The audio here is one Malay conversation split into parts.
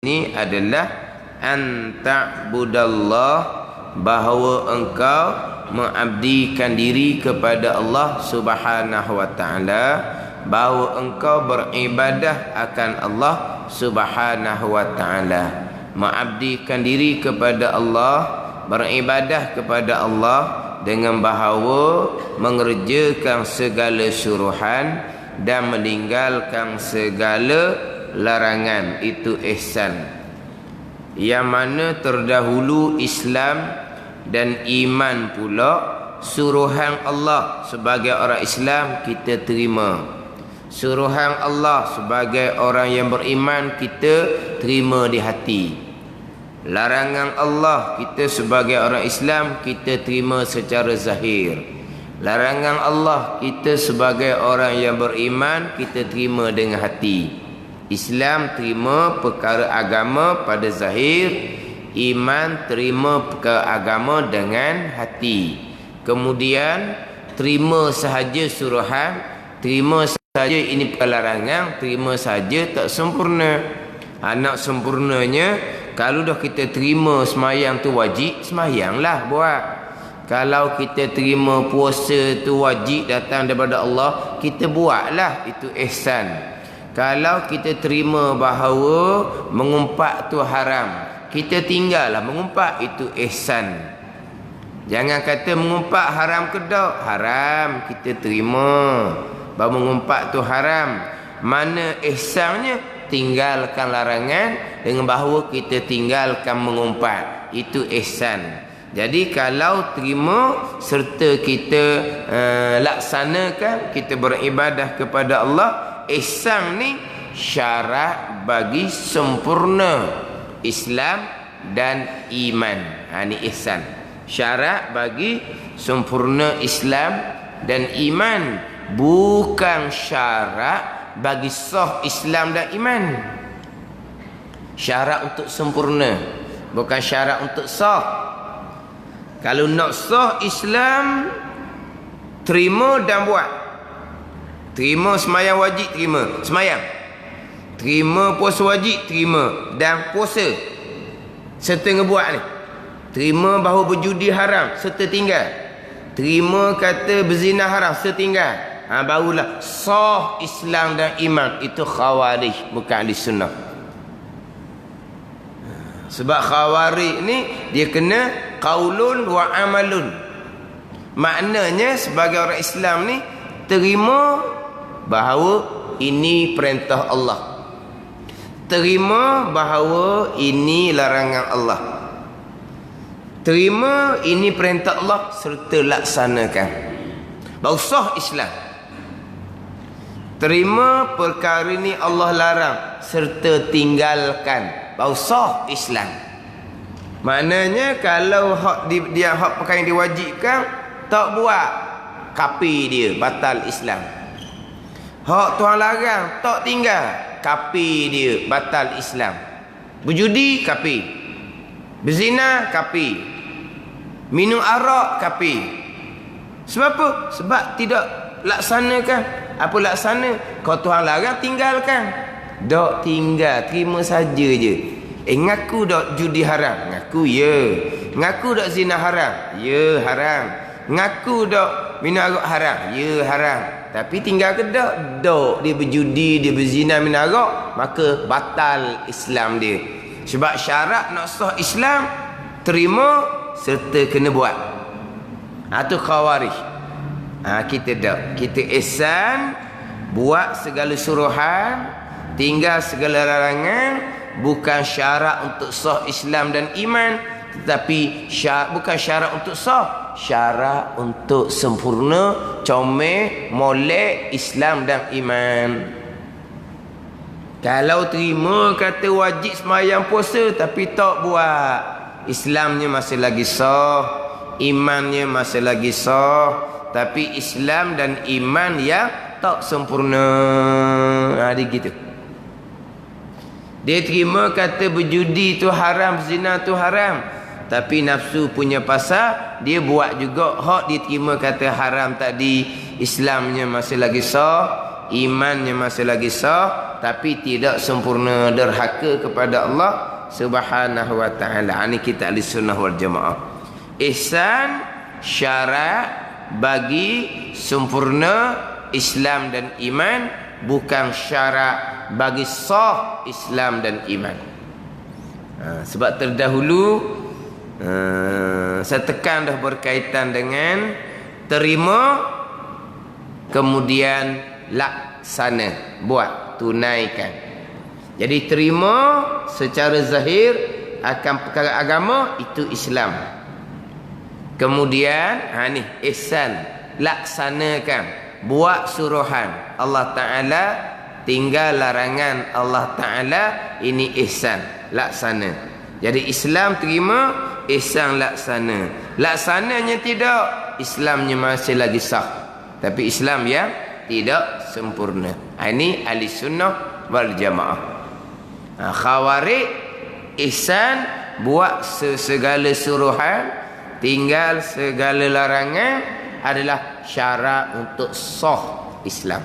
ini adalah anta'budallah, bahawa engkau mengabdikan diri kepada Allah Subhanahu wa taala, bahawa engkau beribadah akan Allah Subhanahu wa taala. Mengabdikan diri kepada Allah, beribadah kepada Allah dengan bahawa mengerjakan segala suruhan dan meninggalkan segala larangan, itu ihsan. Yang mana terdahulu Islam dan iman pula, suruhan Allah sebagai orang Islam kita terima, suruhan Allah sebagai orang yang beriman kita terima di hati, larangan Allah kita sebagai orang Islam kita terima secara zahir, larangan Allah kita sebagai orang yang beriman kita terima dengan hati. Islam terima perkara agama pada zahir, iman terima perkara agama dengan hati. Kemudian terima sahaja suruhan, terima sahaja ini perkara larangan, terima sahaja tak sempurna. Anak sempurnanya, kalau dah kita terima semayang tu wajib, semayanglah buat. Kalau kita terima puasa tu wajib datang daripada Allah, kita buatlah, itu ihsan. Kalau kita terima bahawa mengumpat tu haram, kita tinggallah mengumpat, itu ihsan. Jangan kata mengumpat haram ke tak? Haram, kita terima bahawa mengumpat tu haram. Mana ihsannya? Tinggalkan larangan dengan bahawa kita tinggalkan mengumpat, itu ihsan. Jadi kalau terima serta kita laksanakan, kita beribadah kepada Allah, ihsan ni syarat bagi sempurna Islam dan iman. Ni ihsan, syarat bagi sempurna Islam dan iman, bukan syarat bagi sah Islam dan iman. Syarat untuk sempurna, bukan syarat untuk sah. Kalau nak sah Islam, terima dan buat. Terima semayang wajib, terima semayang. Terima puasa wajib, terima. Dan puasa serta ngebuat ni. Terima bahawa berjudi haram, serta tinggal. Terima kata berzina haram, serta tinggal. Barulah sah Islam dan iman. Itu khawarij, bukan ahli sunnah. Sebab khawarij ni dia kena qaulun wa amalun. Maknanya sebagai orang Islam ni terima bahawa ini perintah Allah, terima bahawa ini larangan Allah, terima ini perintah Allah serta laksanakan, baru sah Islam. Terima perkara ini Allah larang serta tinggalkan, baru sah Islam. Maknanya kalau dia hak perkara yang diwajibkan tak buat, kafir dia, batal Islam. Hak Tuhan larang tak tinggal, kafir dia, batal Islam. Berjudi kafir, berzina kafir, minum arak kafir. Sebab apa? Sebab tidak laksanakan. Apa laksana? Kalau Tuhan larang tinggalkan. Dok tinggal, terima saja je. Ngaku dok judi haram, ngaku ya. Ngaku dok zina haram, ya haram. Ngaku dok minum arak haram, ya haram. Tapi tinggal ke dok? Dok dia berjudi, dia berzina, minum arak, maka batal Islam dia. Sebab syarat nak sah Islam, terima serta kena buat. Itu khawarij. Kita dok, kita ihsan, buat segala suruhan, tinggal segala larangan, bukan syarat untuk sah Islam dan iman, tetapi bukan syarat untuk sah, syarat untuk sempurna, comel, molek Islam dan iman. Kalau terima kata wajib semayang puasa tapi tak buat, Islamnya masih lagi sah, imannya masih lagi sah, tapi Islam dan iman yang tak sempurna. Dia gitu. Dia terima kata berjudi tu haram, zina tu haram, tapi nafsu punya pasal dia buat juga. Hak dia terima kata haram tadi, Islamnya masih lagi sah, imannya masih lagi sah tapi tidak sempurna, derhaka kepada Allah Subhanahu wa taala. Ini kita ahli sunnah wal jamaah. Ihsan syarat bagi sempurna Islam dan iman, bukan syarat bagi sah Islam dan iman. Sebab terdahulu saya tekan dah berkaitan dengan terima kemudian laksana, buat, tunaikan. Jadi terima secara zahir akan perkara agama itu Islam. Kemudian ni ihsan, laksanakan, buat suruhan Allah Ta'ala, tinggal larangan Allah Ta'ala, ini ihsan, laksana. Jadi Islam terima, ihsan laksana. Laksananya tidak, Islamnya masih lagi sah, tapi Islam yang tidak sempurna. Ini ahli sunnah wal jamaah. Khawarij ihsan, buat segala suruhan, tinggal segala larangan, adalah syarat untuk sah Islam.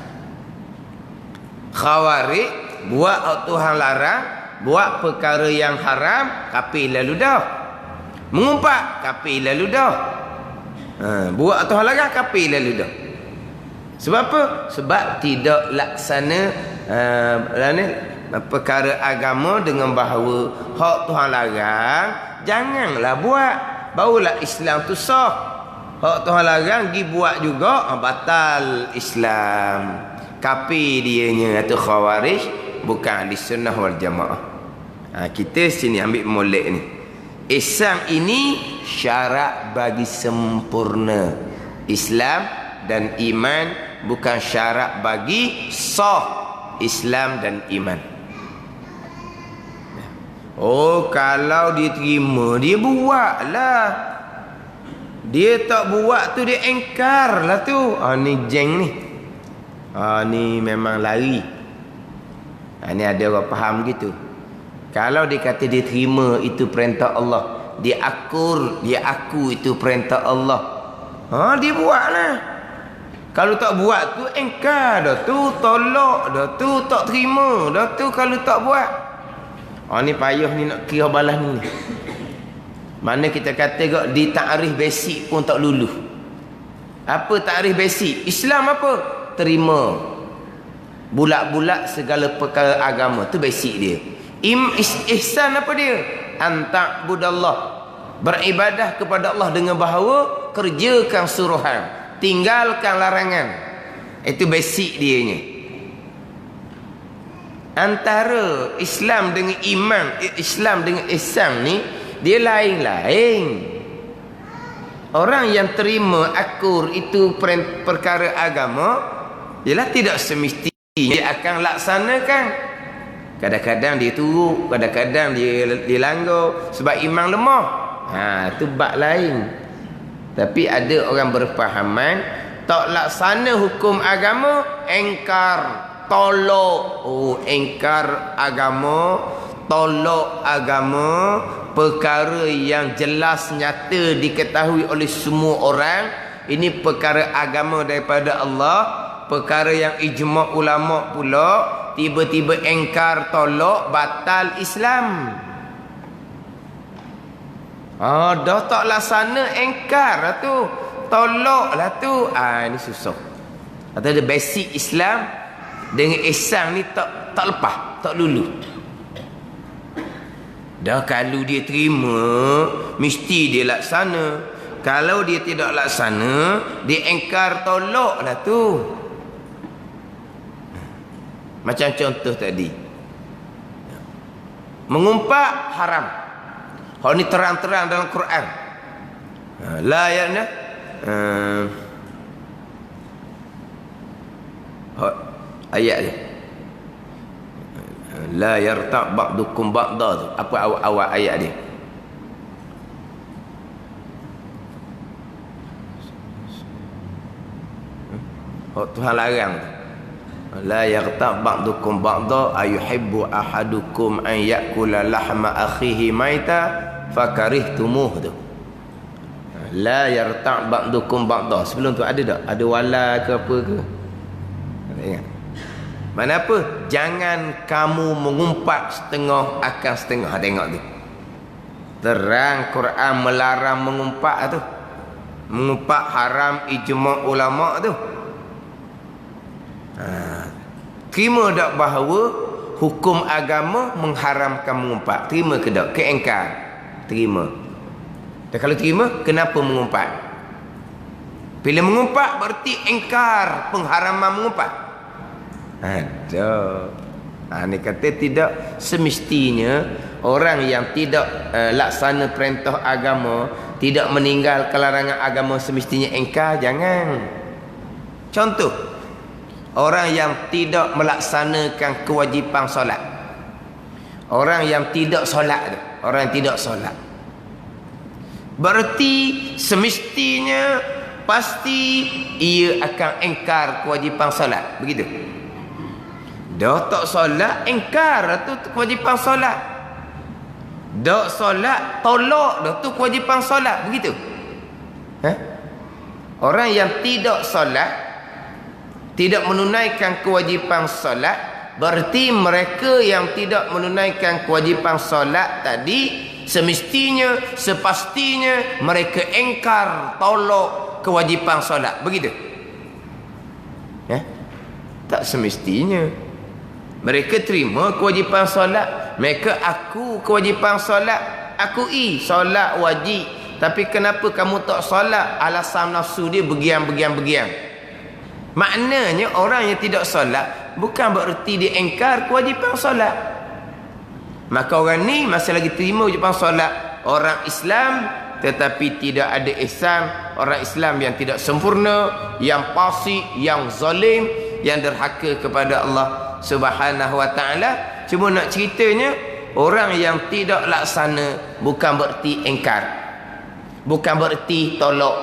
Khawarij buat Tuhan larang, buat perkara yang haram, kafir lalu dah. Mengumpat, kafir lalu dah. Buat Tuhan larang, kafir lalu dah. Sebab apa? Sebab tidak laksana perkara agama dengan bahawa hak Tuhan larang janganlah buat, barulah Islam tu sah. Hak Tuhan larang pergi buat juga, batal Islam, kafir dianya. Itu khawarij, bukan ahli sunnah wal jamaah. Kita sini ambil molek ni. Ihsan ini syarat bagi sempurna Islam dan iman, bukan syarat bagi sah Islam dan iman. Oh, kalau dia terima, dia buatlah. Dia tak buat tu, dia engkar lah tu. Ni jeng ni. Ni memang lari. Ni ada orang faham gitu. Kalau dia kata dia terima itu perintah Allah, dia aku itu perintah Allah, dia buatlah. Kalau tak buat tu engkar dah tu, tolak dah tu, tak terima dah tu kalau tak buat. Ni payah ni nak kira balas ni. Mana kita kata kok di takrif basic pun tak luluh. Apa takrif basic? Islam apa? Terima. Bulat-bulat segala perkara agama, tu basic dia. Ihsan apa dia? Anta'budallah, beribadah kepada Allah dengan bahawa kerjakan suruhan, tinggalkan larangan. Itu basic dianya. Antara Islam dengan iman, Islam dengan ihsan ni dia lain-lain. Orang yang terima akur itu perkara agama, ialah tidak semestinya dia akan laksanakan. Kadang-kadang dia turut, kadang-kadang dia langgar sebab iman lemah. Itu bab lain. Tapi ada orang berfahaman tak laksana hukum agama, engkar, tolak. Engkar agama, tolak agama, perkara yang jelas nyata diketahui oleh semua orang, ini perkara agama daripada Allah, perkara yang ijma' ulama pula, tiba-tiba engkar, tolak, batal Islam. Dah tak laksana, engkar lah tu, tolak lah tu. Ini susah. Atau ada basic Islam dengan ihsan ni tak lepas, tak lulu. Dah kalau dia terima, mesti dia laksana. Kalau dia tidak laksana, dia engkar, tolak lah tu. Macam contoh tadi, mengumpat haram. Hal ni terang-terang dalam Quran. La ya'na ayat dia. La yarta' ba'dukum ba'da tu. Apa awal ayat dia? Tuhan larang tu. La yarta' ba'dukum ba'da ayuhibbu ahadukum an ya'kula lahma akhihi maita fakarihtumuh tu. La yarta' ba'dukum ba'da. Sebelum tu ada tak? Ada wala ke apa ke? Ingat? Mana apa? Jangan kamu mengumpat setengah akan setengah. Tengok tu. Terang Quran melarang mengumpat tu. Mengumpat haram ijma' ulama' tu. Terima tak bahawa hukum agama mengharamkan mengumpat? Terima ke tak? Ke engkar? Terima. Dan kalau terima, kenapa mengumpat? Bila mengumpat berarti engkar pengharaman mengumpat. Ada. Ini kata tidak semestinya orang yang tidak laksana perintah agama, tidak meninggal larangan agama semestinya engkar. Jangan. Contoh, orang yang tidak melaksanakan kewajipan solat. Orang yang tidak solat tu. Orang yang tidak solat. Berarti semestinya pasti ia akan engkar kewajipan solat. Begitu. Dah tak solat, engkar tu kewajipan solat. Dah solat, tolak dah tu kewajipan solat. Begitu. Orang yang tidak solat, tidak menunaikan kewajipan solat, berarti mereka yang tidak menunaikan kewajipan solat tadi semestinya, sepastinya mereka engkar, tolak kewajipan solat. Begitu. Tak semestinya. Mereka terima kewajipan solat, mereka aku kewajipan solat, akui solat wajib. Tapi kenapa kamu tak solat? Alasan nafsu dia begiang. Maknanya orang yang tidak solat bukan bererti dia engkar kewajipan solat. Maka orang ni masih lagi terima kewajipan solat. Orang Islam tetapi tidak ada ihsan. Orang Islam yang tidak sempurna, yang fasik, yang zalim, yang derhaka kepada Allah Subhanahu wa ta'ala. Cuma nak ceritanya, orang yang tidak laksana bukan bererti engkar, bukan bererti tolak.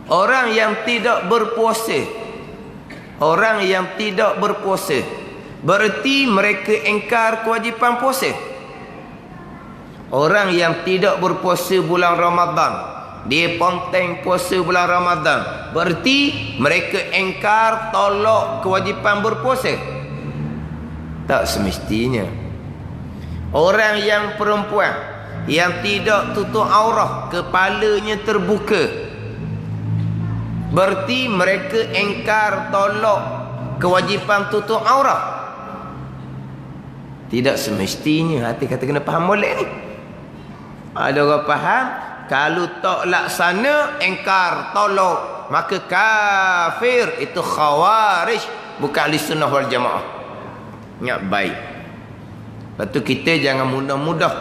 Orang yang tidak berpuasa, orang yang tidak berpuasa bererti mereka engkar kewajipan puasa. Orang yang tidak berpuasa bulan Ramadan, dia ponteng puasa bulan Ramadan, berarti mereka engkar, tolak kewajipan berpuasa. Tak semestinya. Orang yang perempuan yang tidak tutup aurat, kepalanya terbuka, berarti mereka engkar, tolak kewajipan tutup aurat. Tidak semestinya. Hati kata kena faham molek ni. Ada orang faham, kalau tak laksana engkar, tolak, maka kafir. Itu khawarij, bukan ahli sunnah wal jamaah. Ingat baik. Lepas tu kita jangan mudah-mudah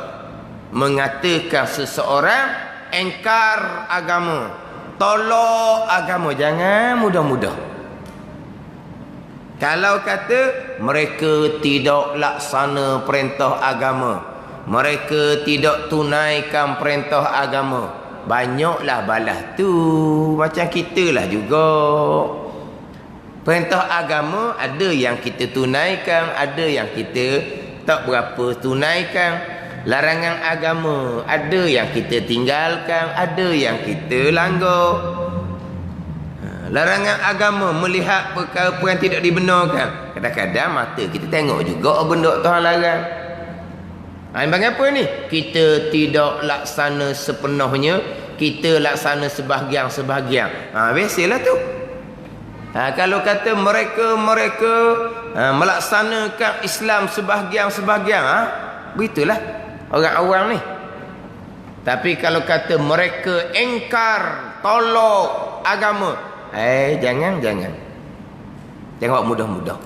mengatakan seseorang engkar agama, tolak agama. Jangan mudah-mudah. Kalau kata mereka tidak laksana perintah agama, mereka tidak tunaikan perintah agama, banyaklah balas tu. Macam kita lah juga. Perintah agama ada yang kita tunaikan, ada yang kita tak berapa tunaikan. Larangan agama ada yang kita tinggalkan, ada yang kita langgar. Larangan agama melihat perkara yang tidak dibenarkan. Kadang-kadang mata kita tengok juga benda Tuhan larang. Bagi apa ni? Kita tidak laksana sepenuhnya, kita laksana sebahagian-sebahagian. Biasalah tu. Kalau kata mereka melaksanakan Islam sebahagian-sebahagian, begitulah orang awam ni. Tapi kalau kata mereka engkar, tolak agama, jangan buat mudah-mudah.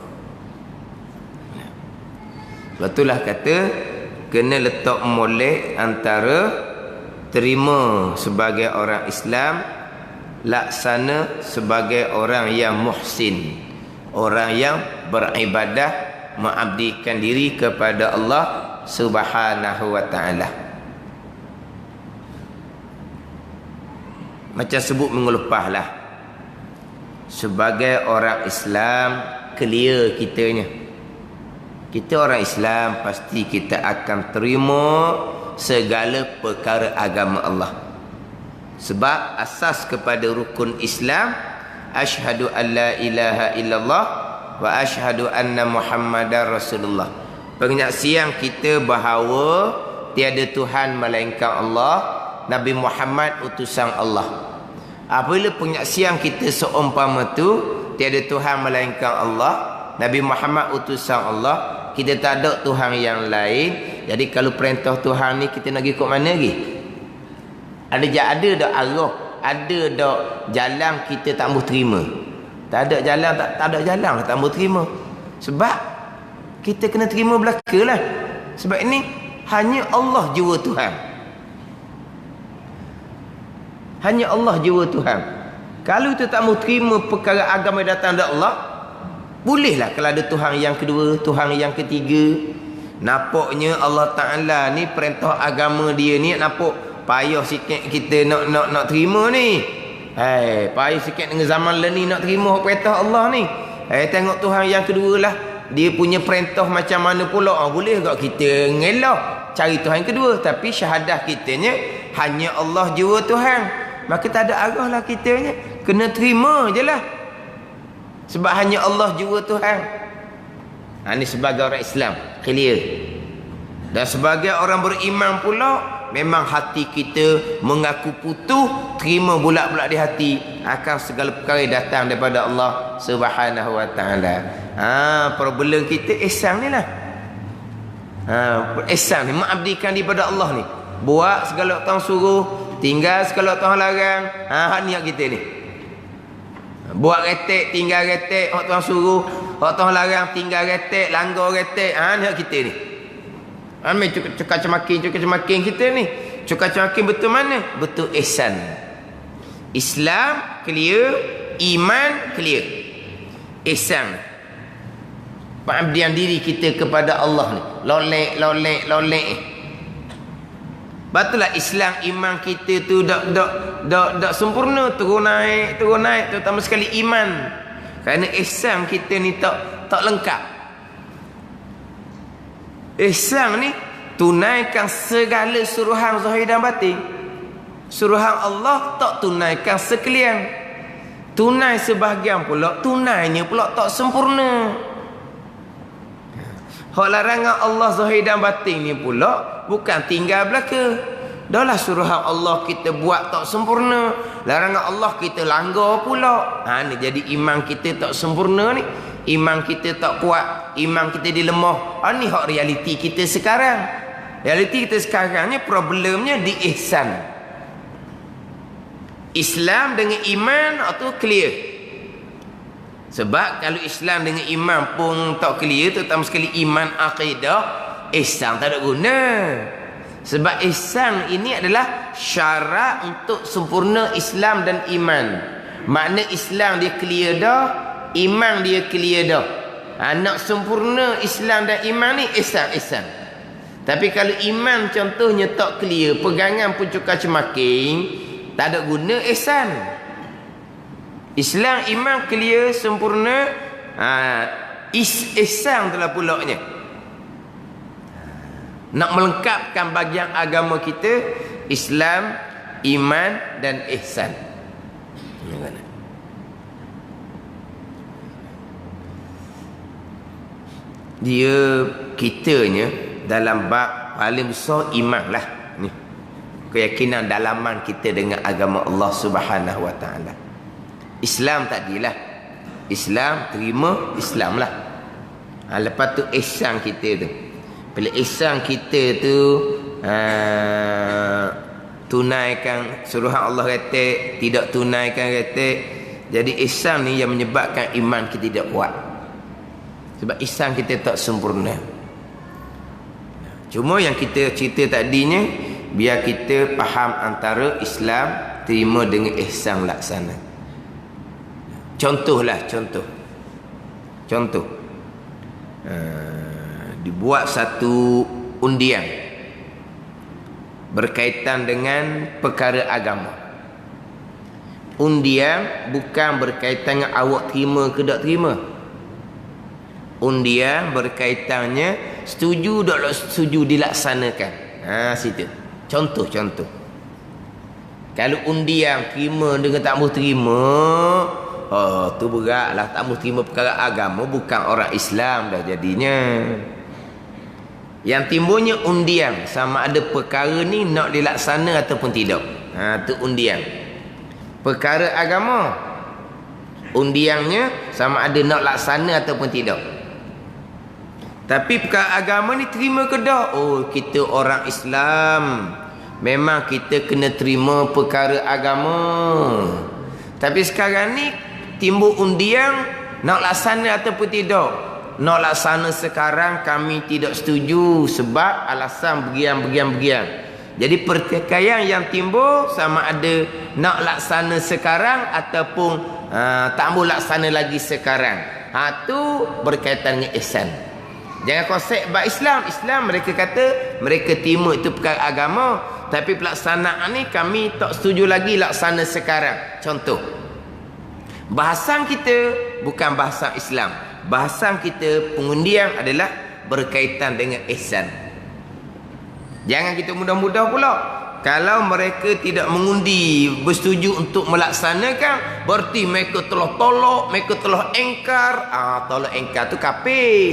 Betullah kata kena letak molek antara terima sebagai orang Islam, laksana sebagai orang yang muhsin, orang yang beribadah, mengabdikan diri kepada Allah Subhanahu wa ta'ala. Macam sebut minggu lepas lah, sebagai orang Islam clear kitanya. Kita orang Islam pasti kita akan terima segala perkara agama Allah. Sebab asas kepada rukun Islam, asyhadu an la ilaha illallah wa asyhadu anna Muhammadar Rasulullah. Penyaksian kita bahawa tiada Tuhan melainkan Allah, Nabi Muhammad utusan Allah. Apabila penyaksian kita seumpama tu, tiada Tuhan melainkan Allah, Nabi Muhammad utusan Allah, kita tak ada Tuhan yang lain. Jadi kalau perintah Tuhan ni kita nak ikut mana lagi? Ada dak arah, ada dak jalan kita tak mau terima. Tak ada jalan, tak ada jalan tak mau terima. Sebab kita kena terima belakalah. Sebab ini hanya Allah jua Tuhan. Hanya Allah jua Tuhan. Kalau kita tak mau terima perkara agama datang dari Allah, bolehlah kalau ada Tuhan yang kedua, Tuhan yang ketiga. Nampaknya Allah Ta'ala ni perintah agama dia ni nampak payah sikit kita nak terima ni. Payah sikit dengan zaman ni nak terima perintah Allah ni. Tengok Tuhan yang kedua lah, dia punya perintah macam mana pula. Boleh tak kita ngelak cari Tuhan kedua? Tapi syahadah kitanya hanya Allah jua Tuhan. Maka tak ada arah lah kitanya, kena terima je lah. Sebab hanya Allah jua Tuhan. Ini sebagai orang Islam, clear. Dan sebagai orang beriman pula, memang hati kita mengaku putuh, terima bulat-bulat di hati akan segala perkara datang daripada Allah Subhanahu wa taala. Problem kita ihsan ni lah. Ihsan ni mengabdikan daripada Allah ni. Buat segala Tuhan suruh, tinggal segala Tuhan larang. Hak niat kita ni. Buat retek, tinggal retek, hak Tuhan suruh, hak Tuhan larang, tinggal retek, langgar retek. Niat kita ni. Ambil cukar-cemakin kita ni. Cukar-cemakin betul mana? Betul ihsan. Islam clear, iman clear. Ihsan, pengabdian diri kita kepada Allah ni. Lolek. Betullah Islam, iman kita tu dak sempurna, turun naik, terutama sekali iman. Kerana ihsan kita ni tak lengkap. Ihsan ni tunaikan segala suruhan zahir dan batin. Suruhan Allah tak tunaikan sekalian. Tunai sebahagian pula, tunainya pula tak sempurna. Hak larangan Allah zahir dan batin ni pula bukan tinggal belaka. Dahlah suruhan Allah kita buat tak sempurna, larangan Allah kita langgar pula. Ni jadi iman kita tak sempurna ni. Iman kita tak kuat, iman kita dilemah. Ni hak realiti kita sekarang. Realiti kita sekarang ni problemnya di ihsan. Islam dengan iman itu clear. Sebab kalau Islam dengan iman pun tak clear, terutama sekali iman akidah, ihsan tak ada guna. Sebab ihsan ini adalah syarat untuk sempurna Islam dan iman. Makna Islam dia clear dah, iman dia clear dah. Nak sempurna Islam dan iman ni ihsan. Tapi kalau iman contohnya tak clear, pegangan pun cukar-cemaking, tak ada guna ihsan. Islam, iman clear, sempurna, ihsan telah pulaknya. Nak melengkapkan bagian agama kita, Islam, iman dan ihsan. Dia kitanya dalam bab paling besar iman lah ni. Keyakinan dalaman kita dengan agama Allah Subhanahu wa taala. Islam tadilah, Islam terima Islam lah. Lepas tu ihsan kita tu. Bila ihsan kita tu tunaikan suruhan Allah retek, tidak tunaikan retek. Jadi ihsan ni yang menyebabkan iman kita tidak kuat. Sebab ihsan kita tak sempurna. Cuma yang kita cerita tadinya, biar kita faham antara Islam terima dengan ihsan laksana. Contoh. Dibuat satu undian berkaitan dengan perkara agama. Undian bukan berkaitan dengan awak terima ke tak terima. Undian berkaitannya setuju tak setuju dilaksanakan. Situ. Contoh. Kalau undian terima dengan tak mau terima, Oh, tu beratlah, tak mau terima perkara agama, bukan orang Islam dah jadinya. Yang timbulnya undian sama ada perkara ni nak dilaksana ataupun tidak. Tu undian. Perkara agama, undiannya sama ada nak laksana ataupun tidak. Tapi perkara agama ni terima ke dah? Oh, kita orang Islam, memang kita kena terima perkara agama. Tapi sekarang ni timbul undian nak laksana ataupun tidak. Nak laksana sekarang kami tidak setuju sebab alasan begian. Jadi pertikaian yang timbul sama ada nak laksana sekarang ataupun tak mau laksana lagi sekarang. Tu berkaitan dengan ihsan. Jangan konsep bab Islam mereka kata mereka terima itu perkara agama, tapi pelaksanaan ni kami tak setuju lagi laksana sekarang. Contoh, bahasan kita bukan bahasa Islam. Bahasan kita pengundian adalah berkaitan dengan ihsan. Jangan kita mudah-mudah pula. Kalau mereka tidak mengundi, bersetuju untuk melaksanakan, berarti mereka telah tolak, mereka telah engkar. Tolak engkar tu kafir.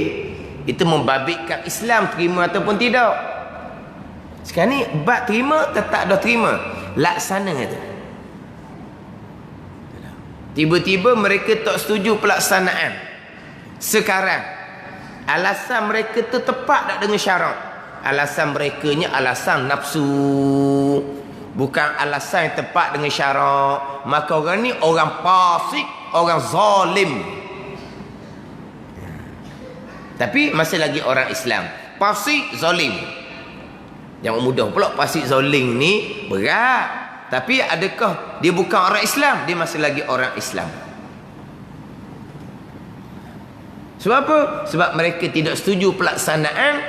Itu membabitkan Islam terima ataupun tidak. Sekarang ni bab terima tetap dah terima, laksana tu. Tiba-tiba mereka tak setuju pelaksanaan sekarang. Alasan mereka tu tepat tak dengan syarak. Alasan mereka ni alasan nafsu, bukan alasan yang tepat dengan syarak. Maka orang ni orang fasik, orang zalim. Tapi masih lagi orang Islam. Fasik, zalim. Yang mudah pula fasik zalim ni berat. Tapi adakah dia bukan orang Islam? Dia masih lagi orang Islam. Sebab apa? Sebab mereka tidak setuju pelaksanaan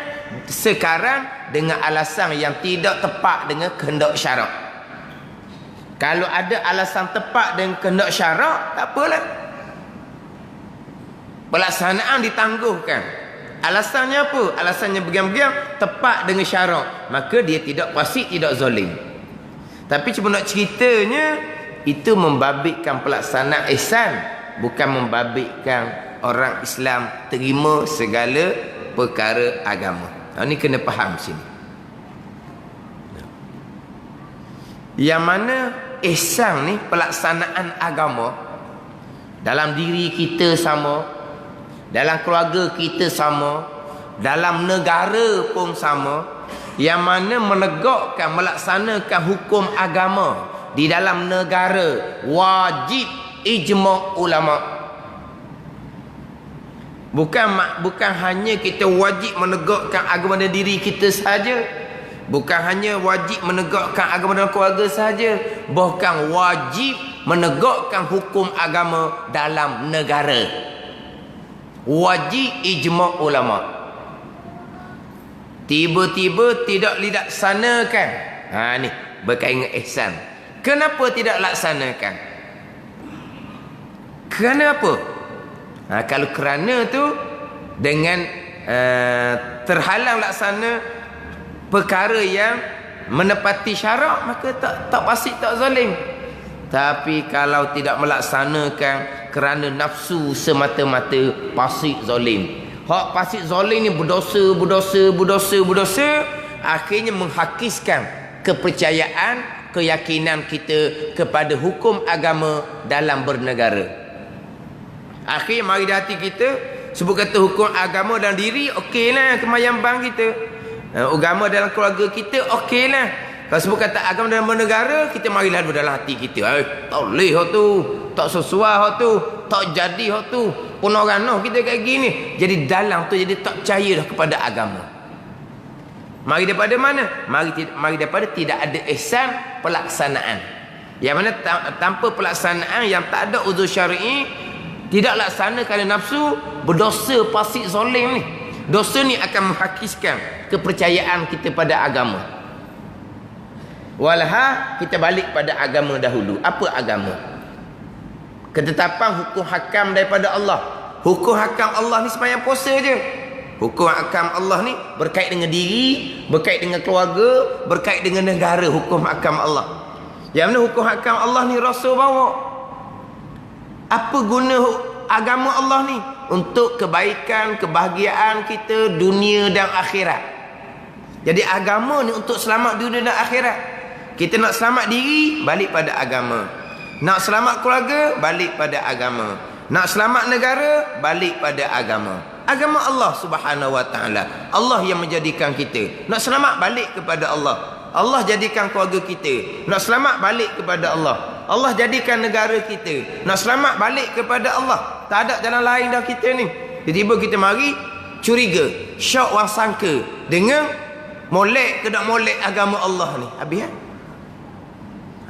sekarang dengan alasan yang tidak tepat dengan kehendak syarak. Kalau ada alasan tepat dengan kehendak syarak, tak apalah. Pelaksanaan ditangguhkan. Alasannya apa? Alasannya bergiam-giam tepat dengan syarak. Maka dia tidak fasik, tidak zalim. Tapi cuma nak ceritanya, itu membabitkan pelaksanaan ihsan, bukan membabitkan orang Islam terima segala perkara agama. Ini kena faham sini. Yang mana ihsan ni pelaksanaan agama dalam diri kita sama, dalam keluarga kita sama, dalam negara pun sama. Yang mana menegakkan, melaksanakan hukum agama di dalam negara wajib ijma' ulama'. Bukan hanya kita wajib menegakkan agama dalam diri kita saja, bukan hanya wajib menegakkan agama dalam keluarga saja, bahkan wajib menegakkan hukum agama dalam negara. Wajib ijma' ulama'. Tiba-tiba tidak dilaksanakan. Ni berkaitan dengan ihsan. Kenapa tidak laksanakan? Kerana apa? Kalau kerana tu dengan terhalang laksana perkara yang menepati syarak, maka tak fasik, tak zalim. Tapi kalau tidak melaksanakan kerana nafsu semata-mata, fasik, zalim. Hak fasik zalim ni berdosa, akhirnya menghakiskan kepercayaan, keyakinan kita kepada hukum agama dalam bernegara. Akhirnya mari di hati kita sebut kata hukum agama dalam diri, okeylah kemayang bang kita. Agama dalam keluarga kita, okeylah. Kalau sebut kata agama dalam bernegara, kita marilah dalam hati kita. Tak boleh hak tu, tak sesuai hak tu, tak jadi hak tu. Pun orang noh kita kayak gini. Jadi dalam tu jadi tak percaya dah kepada agama. Mari daripada mana? Mari daripada tidak ada ihsan pelaksanaan. Yang mana tanpa pelaksanaan yang tak ada uzur syar'i, tidak laksana kerana nafsu, berdosa fasik zalim ni. Dosa ni akan menghakiskan kepercayaan kita pada agama. Walha kita balik pada agama dahulu. Apa agama? Ketetapan hukum hakam daripada Allah. Hukum hakam Allah ni sembahyang puasa je. Hukum hakam Allah ni berkait dengan diri, berkait dengan keluarga, berkait dengan negara. Hukum hakam Allah. Yang mana hukum hakam Allah ni Rasul bawa. Apa guna agama Allah ni? Untuk kebaikan, kebahagiaan kita dunia dan akhirat. Jadi agama ni untuk selamat dunia dan akhirat. Kita nak selamat diri, balik pada agama. Nak selamat keluarga, balik pada agama. Nak selamat negara, balik pada agama. Agama Allah Subhanahu wa taala. Allah yang menjadikan kita. Nak selamat, balik kepada Allah. Allah jadikan keluarga kita. Nak selamat, balik kepada Allah. Allah jadikan negara kita. Nak selamat, balik kepada Allah. Tak ada jalan lain dah kita ni. Tiba-tiba kita mari curiga, syok wang sangka dengan molek ke tak molek agama Allah ni. Habis kan?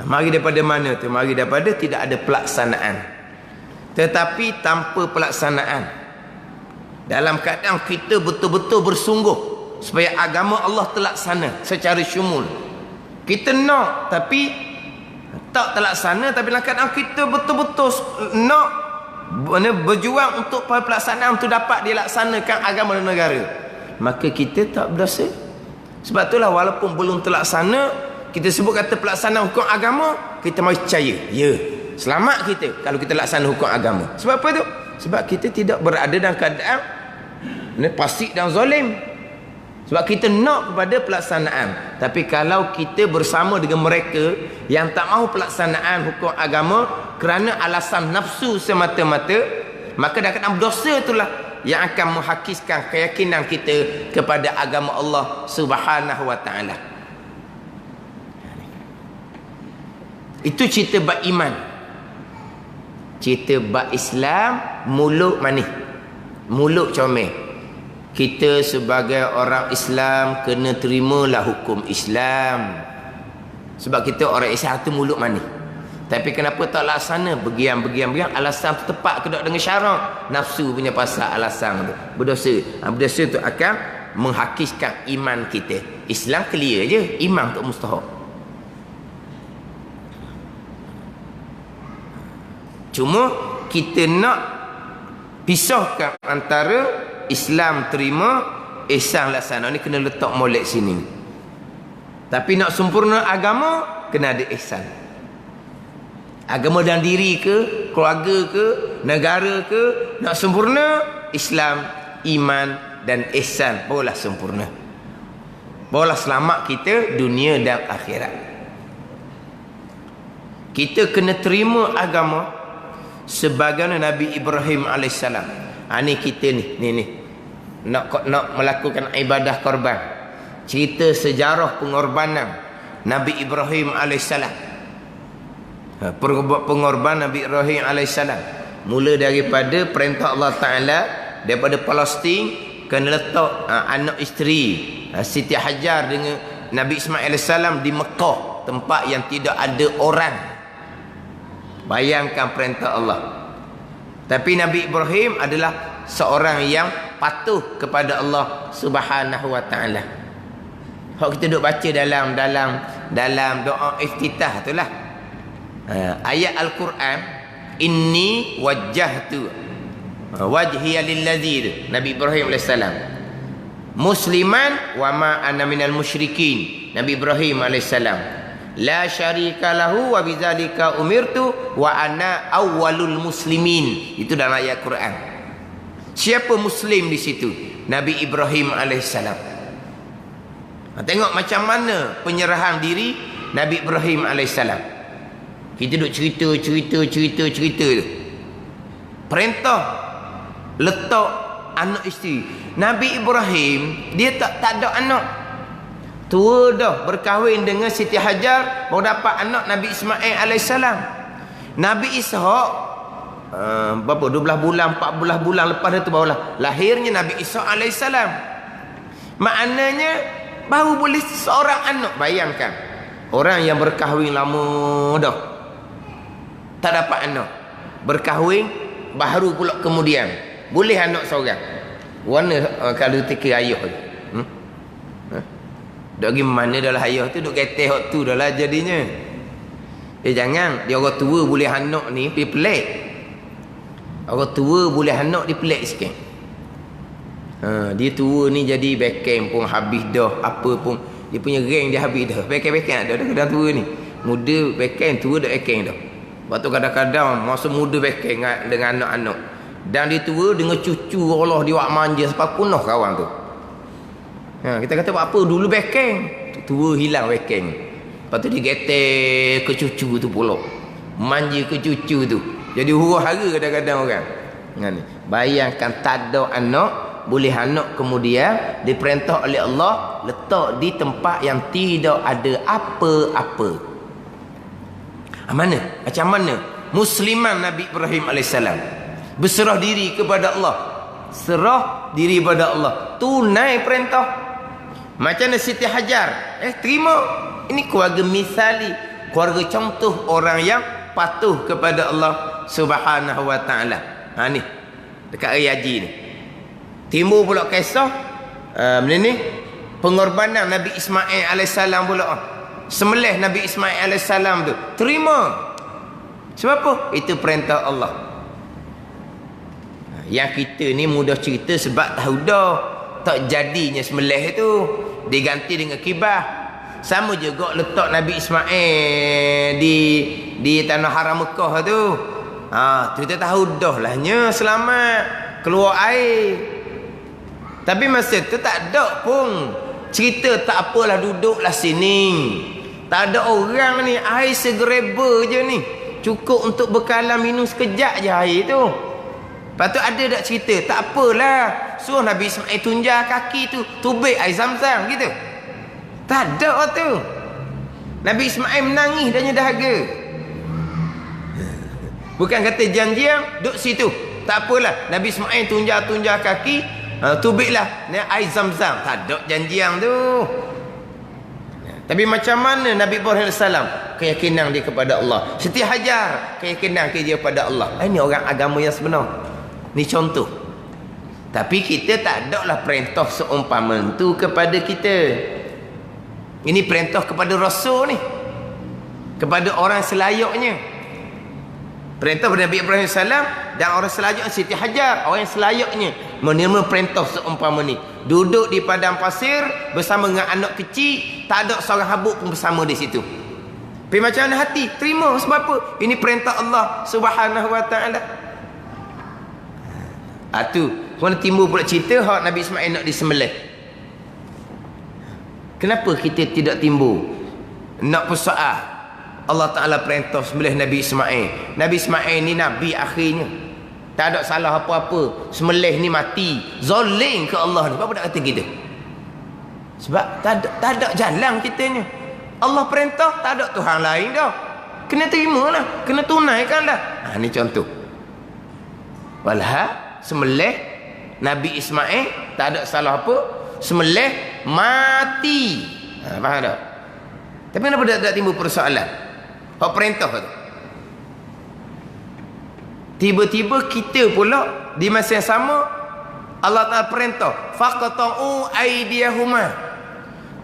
Mari daripada mana tu? Mari daripada tidak ada pelaksanaan. Tetapi tanpa pelaksanaan, dalam keadaan kita betul-betul bersungguh supaya agama Allah terlaksana secara syumul. Kita nak tapi tak terlaksana, tapi dalam keadaan kita betul-betul nak berjuang untuk pelaksanaan untuk dapat dilaksanakan agama dan negara, maka kita tak berdosa. Sebab itulah walaupun belum terlaksana, kita sebut kata pelaksanaan hukum agama, kita mesti percaya, ya, selamat kita kalau kita laksana hukum agama. Sebab apa tu? Sebab kita tidak berada dalam keadaan fasik dan zalim. Sebab kita nak kepada pelaksanaan. Tapi kalau kita bersama dengan mereka yang tak mahu pelaksanaan hukum agama kerana alasan nafsu semata-mata, maka dah kena berdosa itulah yang akan menghakiskan keyakinan kita kepada agama Allah Subhanahu wa taala. Itu cerita bab iman. Cerita bab Islam, mulut manis, mulut comel. Kita sebagai orang Islam kena terimalah hukum Islam. Sebab kita orang Islam tu mulut manis. Tapi kenapa tak laksana? Begian. Alasan tu tepat ke tak dengan syarak? Nafsu punya pasal alasan tu. Berdosa. Berdosa tu akan menghakiskan iman kita. Islam clear je, iman tu mustahak. Cuma kita nak pisahkan antara Islam terima, ihsan laksana. Ni kena letak molek sini. Tapi nak sempurna agama, kena ada ihsan. Agama dalam diri ke, keluarga ke, negara ke, nak sempurna, Islam, iman dan ihsan barulah sempurna. Barulah selamat kita dunia dan akhirat. Kita kena terima agama sebagaimana Nabi Ibrahim AS. Ni kita ni nak melakukan ibadah korban. Cerita sejarah pengorbanan Nabi Ibrahim AS. Pengorban Nabi Ibrahim AS mula daripada perintah Allah Ta'ala, daripada Palestin kena letak anak isteri Siti Hajar dengan Nabi Ismail AS di Mekah, tempat yang tidak ada orang. Bayangkan perintah Allah. Tapi Nabi Ibrahim adalah seorang yang patuh kepada Allah Subhanahu wa taala. Hak kita duk baca dalam doa iftitah itulah. Ayat Al-Quran, inni wajjahtu wajhiya lillazi, Nabi Ibrahim AS, musliman wa ma ana minal musyrikin. Nabi Ibrahim AS, la syarika lahu wa bidzalika umirtu wa ana awwalul muslimin. Itu dalam ayat Quran. Siapa muslim di situ? Nabi Ibrahim alaihissalam. Tengok macam mana penyerahan diri Nabi Ibrahim alaihissalam. Kita duk cerita tu. Perintah letak anak isteri. Nabi Ibrahim dia tak ada anak. Tua dah berkahwin dengan Siti Hajar, baru dapat anak Nabi Ismail alaihissalam. Nabi Ishak berapa 12 bulan 14 bulan lepas itu barulah lahirnya Nabi Ishak alaihissalam. Maknanya baru boleh seorang anak. Bayangkan orang yang berkahwin lama dah tak dapat anak, berkahwin baru pula kemudian boleh anak seorang. Warna kalau teka ayah tu duk pergi mana dah lah ayah tu, duk keteh hak tu dah lah jadinya. Jangan dia orang tua boleh anak ni pergi pelik. Orang tua boleh anak dia pelik sikit. Dia tua ni jadi beken pun habis dah, apa pun dia punya rank dia habis dah. Beken ada dah tua ni. Muda beken, tua dah beken dah. Lepas tu kadang-kadang masa muda bekeng dengan anak-anak. Dan dia tua dengan cucu Allah dia buat manja sampai punah kawan tu. Kita kata buat apa dulu bekeng. Tua hilang bekeng. Lepas tu dia getek ke cucu tu pula. Manja ke cucu tu. Jadi huru-hara kadang-kadang orang. Bayangkan tak ada anak, boleh anak kemudian diperintah oleh Allah letak di tempat yang tidak ada apa-apa. Mana? Macam mana? Musliman Nabi Ibrahim AS berserah diri kepada Allah. Serah diri kepada Allah. Tunai perintah. Macam mana Siti Hajar? Terima. Ini keluarga misali. Keluarga contoh orang yang patuh kepada Allah Subhanahu Wa Taala. Ni. Dekat Raya Haji ni. Timbul pula kisah. Ni. Pengorbanan Nabi Ismail AS pula. Semelih Nabi Ismail AS tu. Terima. Sebab apa? Itu perintah Allah. Yang kita ni mudah cerita sebab tahu dah. Tak jadinya semelih tu. Diganti dengan kibah. Sama juga letak Nabi Ismail di tanah haram Mekah tu. Kita tahu dah lahnya selamat. Keluar air. Tapi masa tu tak ada pun. Cerita tak apalah duduklah sini. Tak ada orang ni, air segereba je ni. Cukup untuk bekalan minum sekejap je air tu. Lepas tu ada tak cerita? Tak apalah. Suruh Nabi Ismail tunjar kaki tu, tubik air Zam-Zam gitu. Tak ada tu. Nabi Ismail menangis dan dahaga. Bukan kata janjian, duduk situ. Tak apalah. Nabi Ismail tunjar kaki, tubiklah air Zam-Zam. Tak ada janjian tu. Tapi macam mana Nabi Ibrahim AS keyakinan dia kepada Allah. Siti Hajar keyakinan dia kepada Allah. Ini orang agama yang sebenar. Ni contoh. Tapi kita tak ada lah perintah seumpama tu kepada kita. Ini perintah kepada Rasul ni. Kepada orang selayaknya. Perintah kepada Nabi Ibrahim AS dan orang selayaknya Siti Hajar. Orang yang selayaknya menerima perintah seumpama ni. Duduk di padang pasir bersama dengan anak kecil, tak ada seorang habuk pun bersama di situ. Tapi macam mana hati? Terima sebab apa? Ini perintah Allah Subhanahu Wa Taala. Tu, kemudian timbul pula cerita hak Nabi Ismail nak disembelih. Kenapa kita tidak timbul nak persoal? Allah Taala perintah sembelih Nabi Ismail. Nabi Ismail ni nabi akhirnya. Tak ada salah apa-apa. Semelih ni mati. Zalim ke Allah ni. Apa nak kata kita? Sebab tak ada jalan kitanya. Allah perintah, tak ada Tuhan lain dah. Kena terima lah. Kena tunaikan lah. Ni contoh. Walhal, semelih Nabi Ismail, tak ada salah apa. Semelih, mati. Faham tak? Tapi kenapa tak timbul persoalan? Hak perintah tu. Tiba-tiba kita pula di masa yang sama Allah Taala perintah faqata'u aydiyahuma,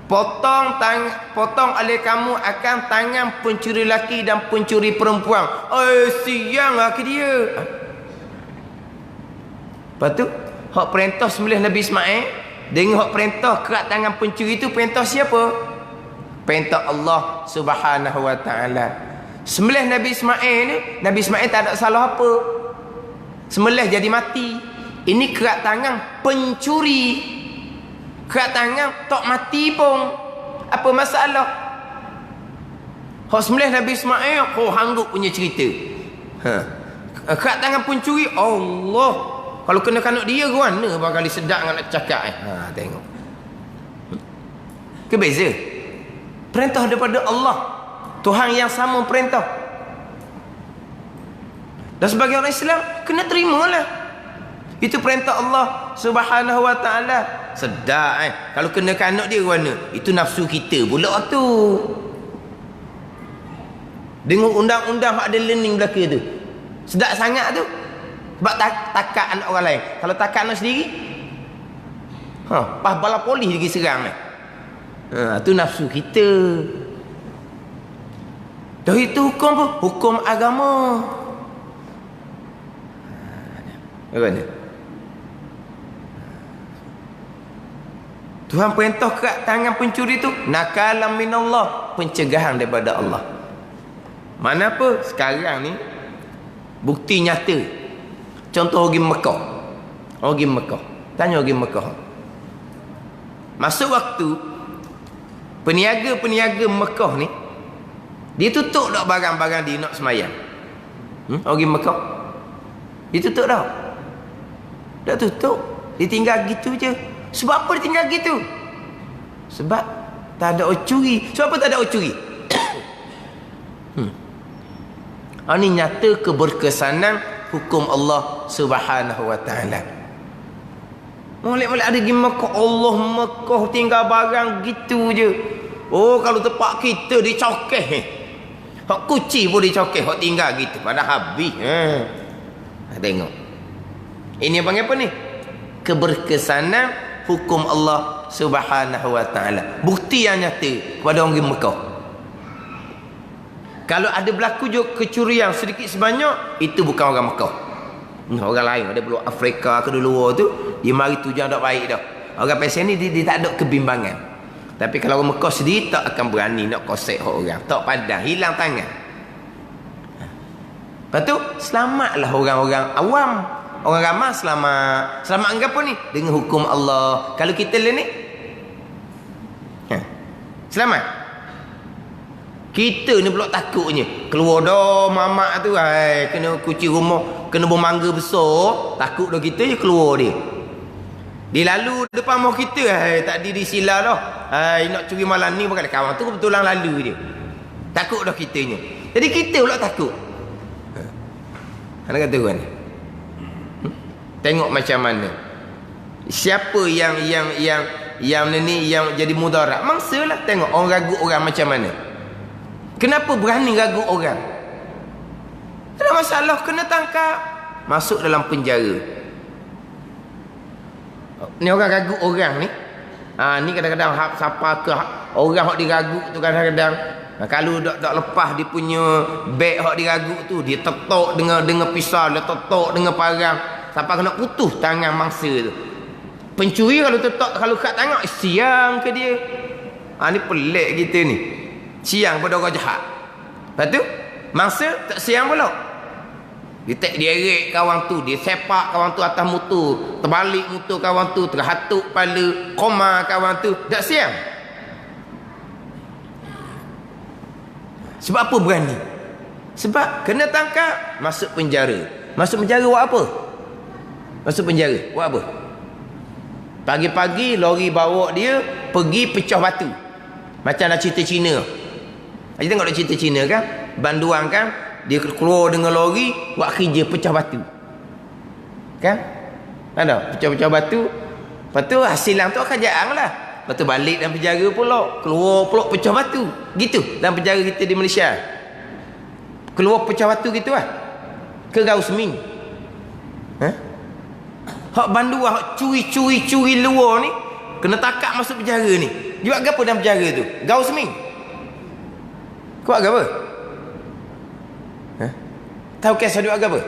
potong oleh kamu akan tangan pencuri lelaki dan pencuri perempuan. Siang lah ke dia. Lepas tu hak perintah sembelih Nabi Ismail dengan hak perintah kerat tangan pencuri itu perintah siapa? Perintah Allah Subhanahu Wa Taala. Sembelih Nabi Ismail ni, Nabi Ismail tak ada salah apa. Sembelih jadi mati. Ini kerat tangan pencuri. Kerat tangan tak mati pun. Apa masalah? Hak sembelih Nabi Ismail, hanggup punya cerita. Kerat tangan pencuri, Allah. Kalau kena kanak dia ke mana barangkali sedap nak cakap. Tengok. Kebeza. Perintah daripada Allah. Tuhan yang sama perintah. Dan sebagai orang Islam kena terimalah. Itu perintah Allah Subhanahu Wa Taala. Sedap Kalau kena kanak dia mana? Itu nafsu kita pula tu. Dengan undang-undang ada learning belaka tu. Sedap sangat tu. Sebab takat anak orang lain. Kalau takat anak sendiri, pas bala polis lagi serang tu nafsu kita. Dah itu hukum apa? Hukum agama. Bagaimana? Tuhan perintah kerat tangan pencuri tu nakalam minallah, pencegahan daripada Allah. Mana apa sekarang ni bukti nyata. Contoh pergi Mekah. Pergi Mekah. Tanya pergi Mekah. Masuk waktu peniaga-peniaga Mekah ni dia tutup dak barang-barang dia nak semayang. Pergi Mekah. Dia tutup dak? Tak tutup. Dia tinggal gitu je. Sebab apa dia tinggal gitu? Sebab tak ada orang curi. Sebab apa tak ada orang curi? Ini nyata keberkesanan hukum Allah Subhanahu wa taala. Molek-molek ada di Mekah, Allah Mekah tinggal barang gitu je. Oh, kalau tempat kita dicokeh. Hak kucing pun dicokeh, hak tinggal gitu. Pada habis. Tengok. Ini panggil apa ni? Keberkesanan hukum Allah Subhanahu wa taala. Bukti yang nyata kepada orang di Mekah. Kalau ada berlaku juga kecurian sedikit sebanyak, itu bukan orang Mekah. Orang lain ada peluk Afrika ke luar tu, dia mari tujuan tak baik dah. Orang pasal ni dia tak ada kebimbangan. Tapi kalau orang Mekah sendiri tak akan berani nak kosek orang, tak padan, hilang tangan. Lepas tu selamatlah orang-orang awam. Orang ramai selamat. Selamat anggap apa ni? Dengan hukum Allah. Kalau kita ni selamat. Kita ni pula takutnya. Keluar dah mamak tu, kena kunci rumah, kena bermangga besar, takut dah kita je keluar dia. Dia lalu depan rumah kita, tak disila dah. Nak curi malam ni bukan kawan tu kebetulan lalu je. Takut dah kitanya. Jadi kita pula takut. Ana kata tuan. Tengok macam mana. Siapa yang ni yang jadi mudarat? Mangsalah tengok orang ragu orang macam mana. Kenapa berani ragu orang? Ada masalah kena tangkap, masuk dalam penjara. Ni orang ragu orang ni. Ni kadang-kadang siapa ke orang hak diragu tu kadang-kadang kalau tak lepas dia punya beg hak diragu tu, dia tetok dengan pisau, dia tetok dengan parang sampai kena putus tangan mangsa tu. Pencuri kalau tetok, kalau kat tangan siang ke dia. Ni pelik kita ni. Siang pada orang jahat. Lepas tu mangsa tak siang pula. Dia tak direk kawan tu, dia sepak kawan tu atas motor, terbalik motor kawan tu, terhatuk kepala, koma kawan tu, tak siang. Sebab apa berani? Sebab kena tangkap, masuk penjara. Masuk penjara buat apa? Masuk penjara buat apa? Pagi-pagi lori bawa dia pergi pecah batu. Macam dah cerita Cina. Kita tengok dah cerita Cina kan? Banduang kan? Dia keluar dengan lori buat kerja pecah batu. Kan? Ada pecah-pecah batu. Lepas tu hasilan tu akan jarang lah. Lepas tu balik dalam penjara pula, keluar pula pecah batu. Gitu dalam penjara kita di Malaysia. Keluar pecah batu gitu lah. Ke Gaus Min. Hak banduang, hak curi luar ni kena takak masuk penjara ni. Dia buat apa dalam penjara tu? Gaus Min. Kau buat apa? Tahu kisah dia buat apa?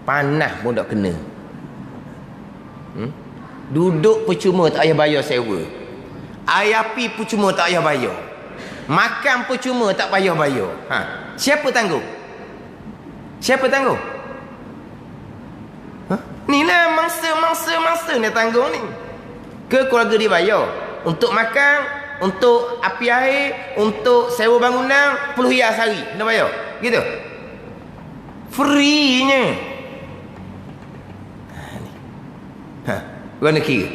Panas pun tak kena. Duduk percuma tak payah bayar sewa. Air api percuma tak payah bayar. Makan percuma tak payah bayar. Siapa tanggung? Siapa tanggung? Ni lah mangsa ni tanggung ni. Ke keluarga dia bayar untuk makan, untuk api air, untuk sewa bangunan, RM10 sehari kena bayar. Gitu. Free-nya. Kau nak kira.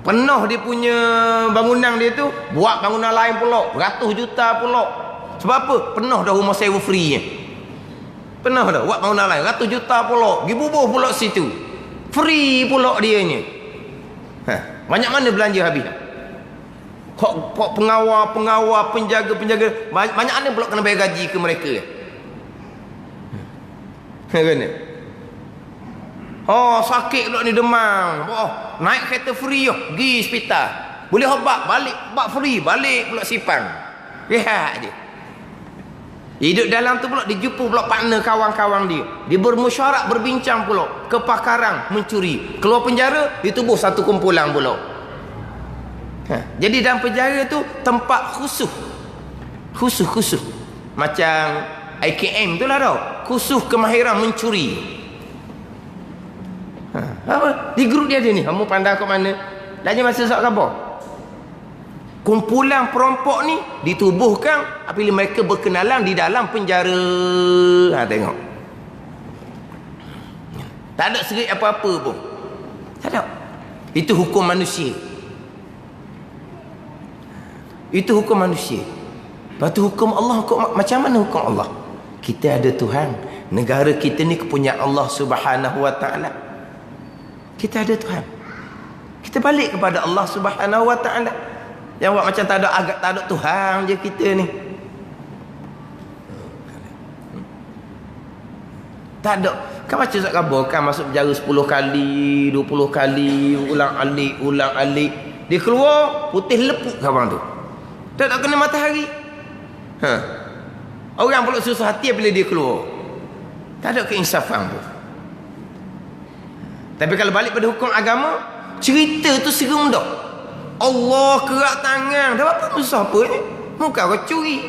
Penuh dia punya bangunan dia tu, buat bangunan lain pula, beratus juta pula. Sebab apa? Penuh dah rumah sewa free-nya. Penuh dah buat bangunan lain, ratus juta pula, pergi bubuh pula situ. Free pula dianya. Banyak mana belanja habis? Kok pengawal, penjaga, banyak mana pula kena bayar gaji ke mereka? Kena. Sakit pula ni demam. Naik kereta free pergi hospital. Boleh obat, balik free, balik pula Sipang. Lihat je. Hidup dalam tu pula dijumpa pula partner kawan-kawan dia. Dia bermusyawarah, berbincang pula. Kepakaran mencuri. Keluar penjara, ditubuh satu kumpulan pula. Jadi dalam penjara tu tempat khusus. Macam IKM tu lah tau. Khusus kemahiran mencuri. Apa? Di grup dia ada ni. Kamu pandang kat mana? Dah je masa sok khabar. Kumpulan perompok ni ditubuhkan apabila mereka berkenalan di dalam penjara. Tengok. Tak ada serit apa-apa pun. Tak ada. Itu hukum manusia. Itu hukum manusia. Lepas tu hukum Allah, macam mana hukum Allah? Kita ada Tuhan. Negara kita ni kepunyaan Allah Subhanahu wa taala. Kita ada Tuhan. Kita balik kepada Allah Subhanahu wa taala. Yang buat macam tak ada Tuhan je kita ni. Tak ada. Kan baca surat khabar kan masuk penjara 10 kali, 20 kali, ulang alik. Dia keluar putih lepuk kawan tu. Tak kena matahari. Orang pula susah hati bila dia keluar. Tak ada keinsafan pun. Tapi kalau balik pada hukum agama, cerita tu serem dah. Allah kerak tangan. Dah apa susah apa ni? Muka kau curi.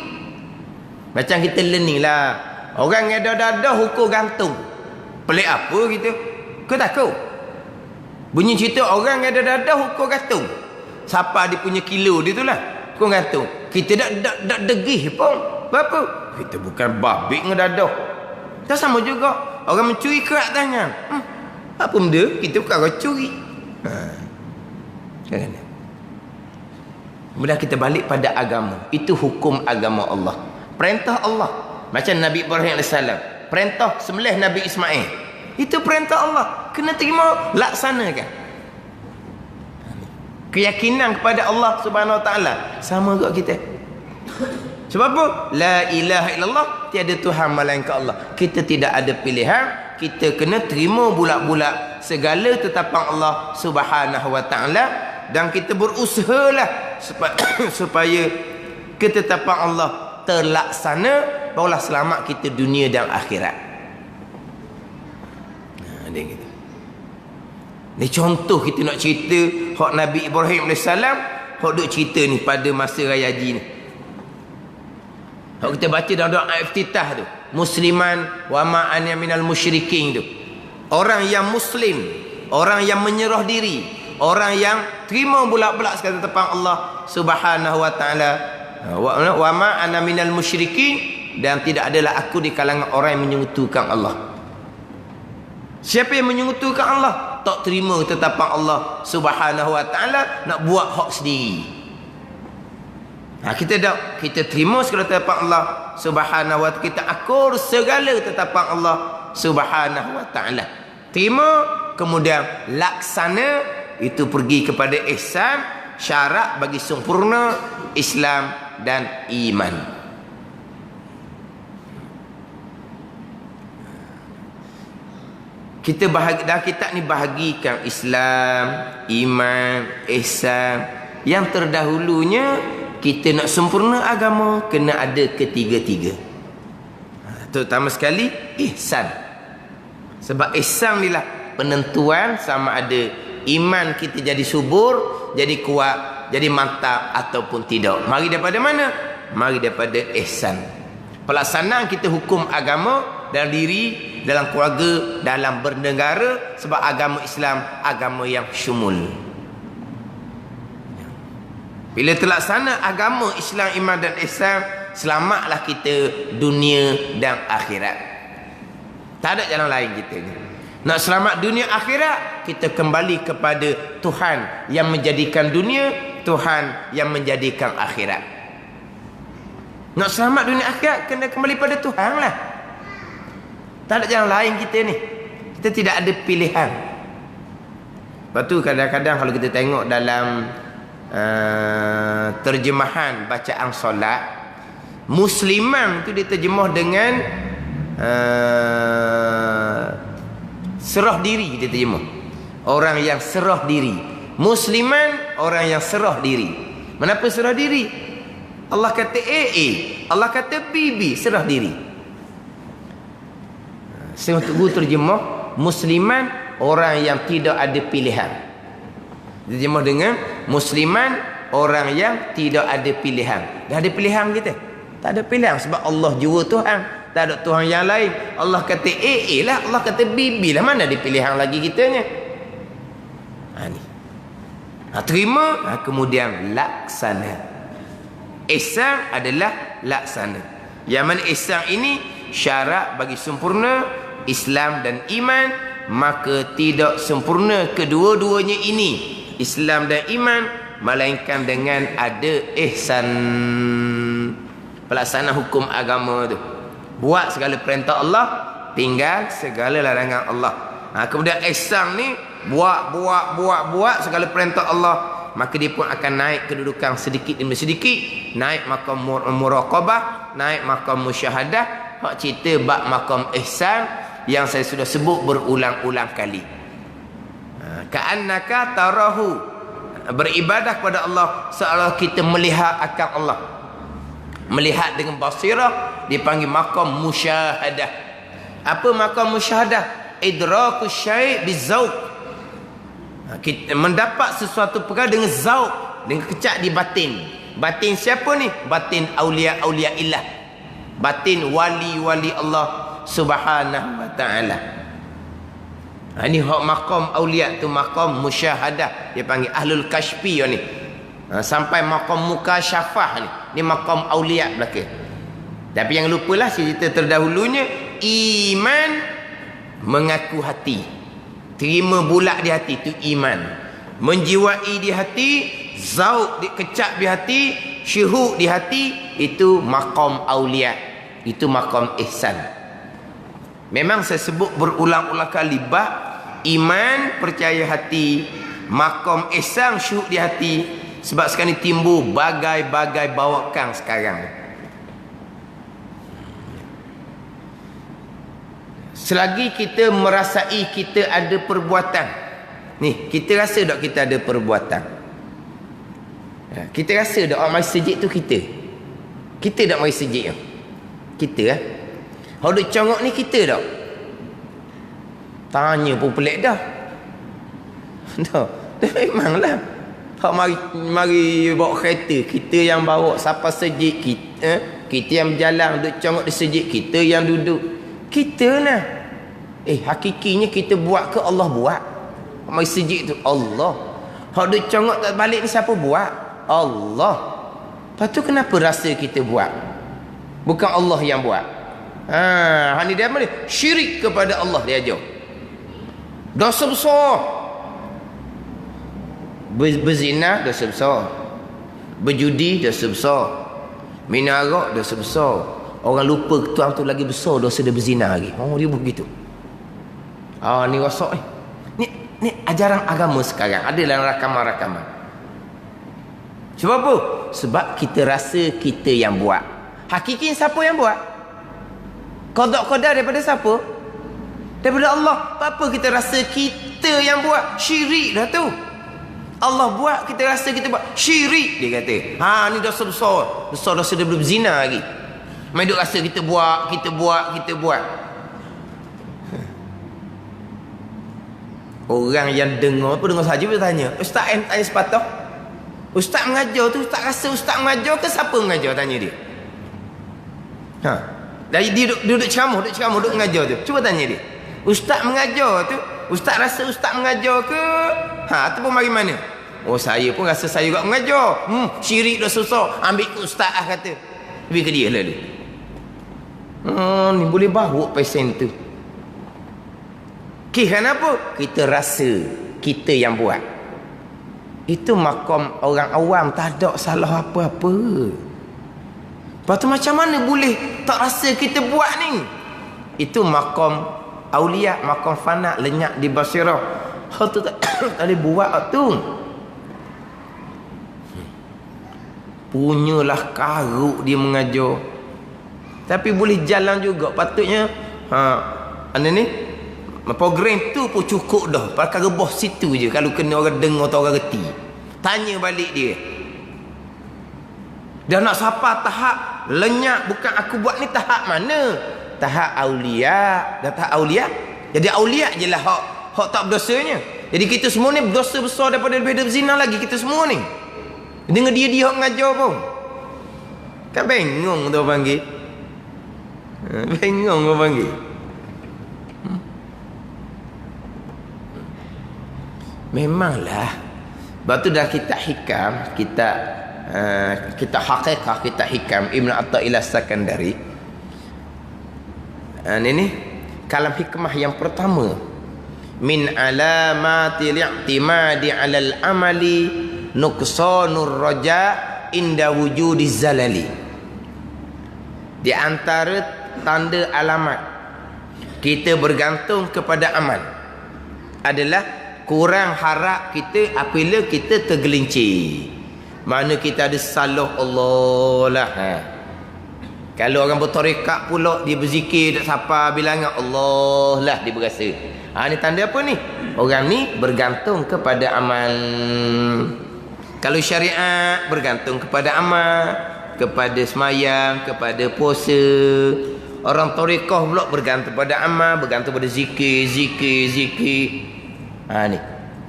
Macam kita learning lah. Orang yang dah hukum gantung. Pelik apa kita? Kau takut? Bunyi cerita orang yang dah hukum gantung. Siapa dia punya kilo dia tu lah. Hukum gantung. Kita tak degih pun. Apa? Kita bukan babik dengan dadah. Tak sama juga. Orang mencuri kerak tangan. Apa benda? Kita bukan orang curi. Kan? Kemudian kita balik pada agama. Itu hukum agama Allah. Perintah Allah. Macam Nabi Ibrahim AS. Perintah sembelih Nabi Ismail. Itu perintah Allah. Kena terima, laksanakan. Keyakinan kepada Allah Subhanahu Wa Taala sama juga kita. Sebab apa? La ilaha illallah, tiada Tuhan melainkan Allah. Kita tidak ada pilihan. Kita kena terima bulat-bulat segala tetapan Allah Subhanahu Wa Taala. Dan kita berusahalah supaya ketetapan Allah terlaksana, barulah selamat kita dunia dan akhirat. Dia gitu. Ni contoh kita nak cerita hak Nabi Ibrahim AS, hak duk cerita ni pada masa raya haji ni. Hak kita baca dalam doa iftitah tu, musliman wa ma'an minal musyrikin tu. Orang yang muslim, orang yang menyerah diri, orang yang terima bulat-bulat sekali tentang Allah Subhanahu wa taala. Wa ma ana minal musyrikin, dan tidak adalah aku di kalangan orang yang menyekutukan Allah. Siapa yang menyekutukan Allah, tak terima tetapan Allah Subhanahu wa taala, nak buat hak sendiri. Kita terima segala tetapan Allah Subhanahu wa taala, kita akur segala tetapan Allah Subhanahu wa taala. Terima, kemudian laksana, itu pergi kepada ihsan, syarat bagi sempurna Islam dan iman. Kita dalam kitab ni bahagikan Islam, iman, ihsan. Yang terdahulunya, kita nak sempurna agama, kena ada ketiga-tiga. Terutama sekali ihsan. Sebab ihsan ni lah penentuan sama ada iman kita jadi subur, jadi kuat, jadi mantap ataupun tidak. Mari daripada mana? Mari daripada ihsan. Pelaksanaan kita hukum agama dalam diri, dalam keluarga, dalam bernegara. Sebab agama Islam agama yang syumul. Bila terlaksana agama Islam, iman dan ihsan, selamatlah kita dunia dan akhirat. Tak ada jalan lain kita ni. Nak selamat dunia akhirat, kita kembali kepada Tuhan yang menjadikan dunia, Tuhan yang menjadikan akhirat. Nak selamat dunia akhirat, kena kembali pada Tuhan lah. Tak ada jalan lain kita ni. Kita tidak ada pilihan. Lepas tu kadang-kadang kalau kita tengok dalam terjemahan bacaan solat, musliman tu diterjemah dengan serah diri, dia terjemah. Orang yang serah diri. Musliman, orang yang serah diri. Kenapa serah diri? Allah kata AA, Allah kata BB, serah diri. Saya untuk terjemah musliman, orang yang tidak ada pilihan. Terjemah dengan musliman, orang yang tidak ada pilihan. Dah ada pilihan kita? Tak ada pilihan sebab Allah jua Tuhan. Tak ada Tuhan yang lain. Allah kata A lah, Allah kata B lah. Mana ada pilihan lagi kitanya? Ni. Terima, kemudian laksana. Ihsan adalah laksana. Yang mana ihsan ini syarat bagi sempurna Islam dan iman, maka tidak sempurna kedua-duanya ini, Islam dan iman, melainkan dengan ada ihsan, pelaksanaan hukum agama tu. Buat segala perintah Allah, tinggal segala larangan Allah. Kemudian ihsan ni buat segala perintah Allah, maka dia pun akan naik kedudukan sedikit demi sedikit, naik makam muraqabah, naik makam musyahadah. Hak cerita bab makam ihsan yang saya sudah sebut berulang-ulang kali. Ka'annaka tarahu, beribadah kepada Allah seolah kita melihat akan Allah. Melihat dengan basirah dipanggil makam musyahadah. Apa makam musyahadah? Idrakus syai' bizauq. Kita mendapat sesuatu perkara dengan zauq, dengan kecak di batin. Batin siapa ni? Batin aulia-aulia illah. Batin wali-wali Allah Subhanahu wa ta'ala. Ini hak makam aulia tu makam musyahadah. Dia panggil ahlul kashfi ni. Sampai makam mukasyafah ni. Ni makam aulia belaka. Tapi yang lupalah cerita terdahulunya, iman mengaku hati. Terima bulak di hati itu iman. Menjiwai di hati, zauq dikecap di hati, syuhud di hati, itu makam aulia. Itu makam ihsan. Memang saya sebut berulang-ulang kali bab iman percaya hati, makam ihsan syuhud di hati, sebab sekarang ni timbul bagai-bagai bawakan sekarang. Selagi kita merasai kita ada perbuatan, ni kita rasa tak kita ada perbuatan? Kita rasa tak orang mari sejid tu kita tak mari sejid tu? Kita Hak duk congok ni kita tak? Tanya pun pelik dah. Dah memanglah. Hak mari bawa kereta, kita yang bawa. Siapa sejid kita yang berjalan duk congok di sejid, kita yang duduk. Kita lah. Hakikinya kita buat ke Allah buat? Hak mari sejid tu Allah. Hak duk congok tak balik ni siapa buat? Allah. Lepas tu kenapa rasa kita buat? Bukan Allah yang buat. Ni dia mana? Syirik kepada Allah dia ajar. Dosa besar. Berzina dosa besar. Berjudi dosa besar. Minum arak dosa besar. Orang lupa tuan tu lagi besar dosa dia berzina lagi. Dia begitu. Ni rosak ni. Ni ajaran agama sekarang ada dalam rakaman-rakaman. Sebab apa? Sebab kita rasa kita yang buat. Hakiki siapa yang buat? Qada daripada siapa? Daripada Allah. Apa kita rasa kita yang buat? Syirik dah tu. Allah buat, kita rasa kita buat. Syirik dia kata. Ni dosa besar. Dosa dia belum zina lagi. Main duk rasa kita buat. Orang yang dengar apa dengar saja bertanya, Ustaz tanya sepatah. Ustaz mengajar tu, Ustaz rasa Ustaz mengajar ke siapa mengajar? Tanya dia. Dari dia duduk ceramah, duduk mengajar tu. Cuba tanya dia. Ustaz mengajar tu, Ustaz rasa Ustaz mengajar ke? Ataupun mari mana? Saya pun rasa saya juga mengajar. Syirik dah susah. Ambil ke Ustaz kata. Lebih ke dia lah dia. Ni boleh bawa pesen tu. Kenapa? Kita rasa kita yang buat. Itu makam orang awam, tak ada salah apa-apa. Lepas tu macam mana boleh tak rasa kita buat ni? Itu makam aulia, makam fana, lenyap di basirah. Hal tu tak boleh buat tu. Punyalah karuk dia mengajar. Tapi boleh jalan juga. Patutnya ni program tu pun cukup dah. Perkara bos situ je. Kalau kena orang dengar atau orang reti, tanya balik dia. Dah nak sampai tahap lenyap, bukan aku buat ni tahap mana? Tahap aulia. Dah tahap aulia. Jadi aulia je lah hak tak berdosanya. Jadi kita semua ni berdosa besar daripada zina lagi. Kita semua ni. Dengan dia ngajar pun. Kan bengong tu panggil. Bengong tu panggil. Memanglah. Sebab tu dah kitab hikam, kita hakikah, kita hikam Ibn Atta'illah Sakandari. Ini kalam hikmah yang pertama. Min alamatil i'timadi 'alal amali nuqsanur raja inda wujudi zalali. Di antara tanda alamat kita bergantung kepada amal adalah kurang harap kita apabila kita tergelincir. Mana kita ada salah Allah lah. Kalau orang bertarekat pula dia berzikir tak siapa bilangan Allah lah dia berasa. Ni tanda apa ni? Orang ni bergantung kepada amal. Kalau syariat bergantung kepada amal, kepada semayang, kepada puasa. Orang tarekat pula bergantung pada amal, bergantung pada zikir. Ni.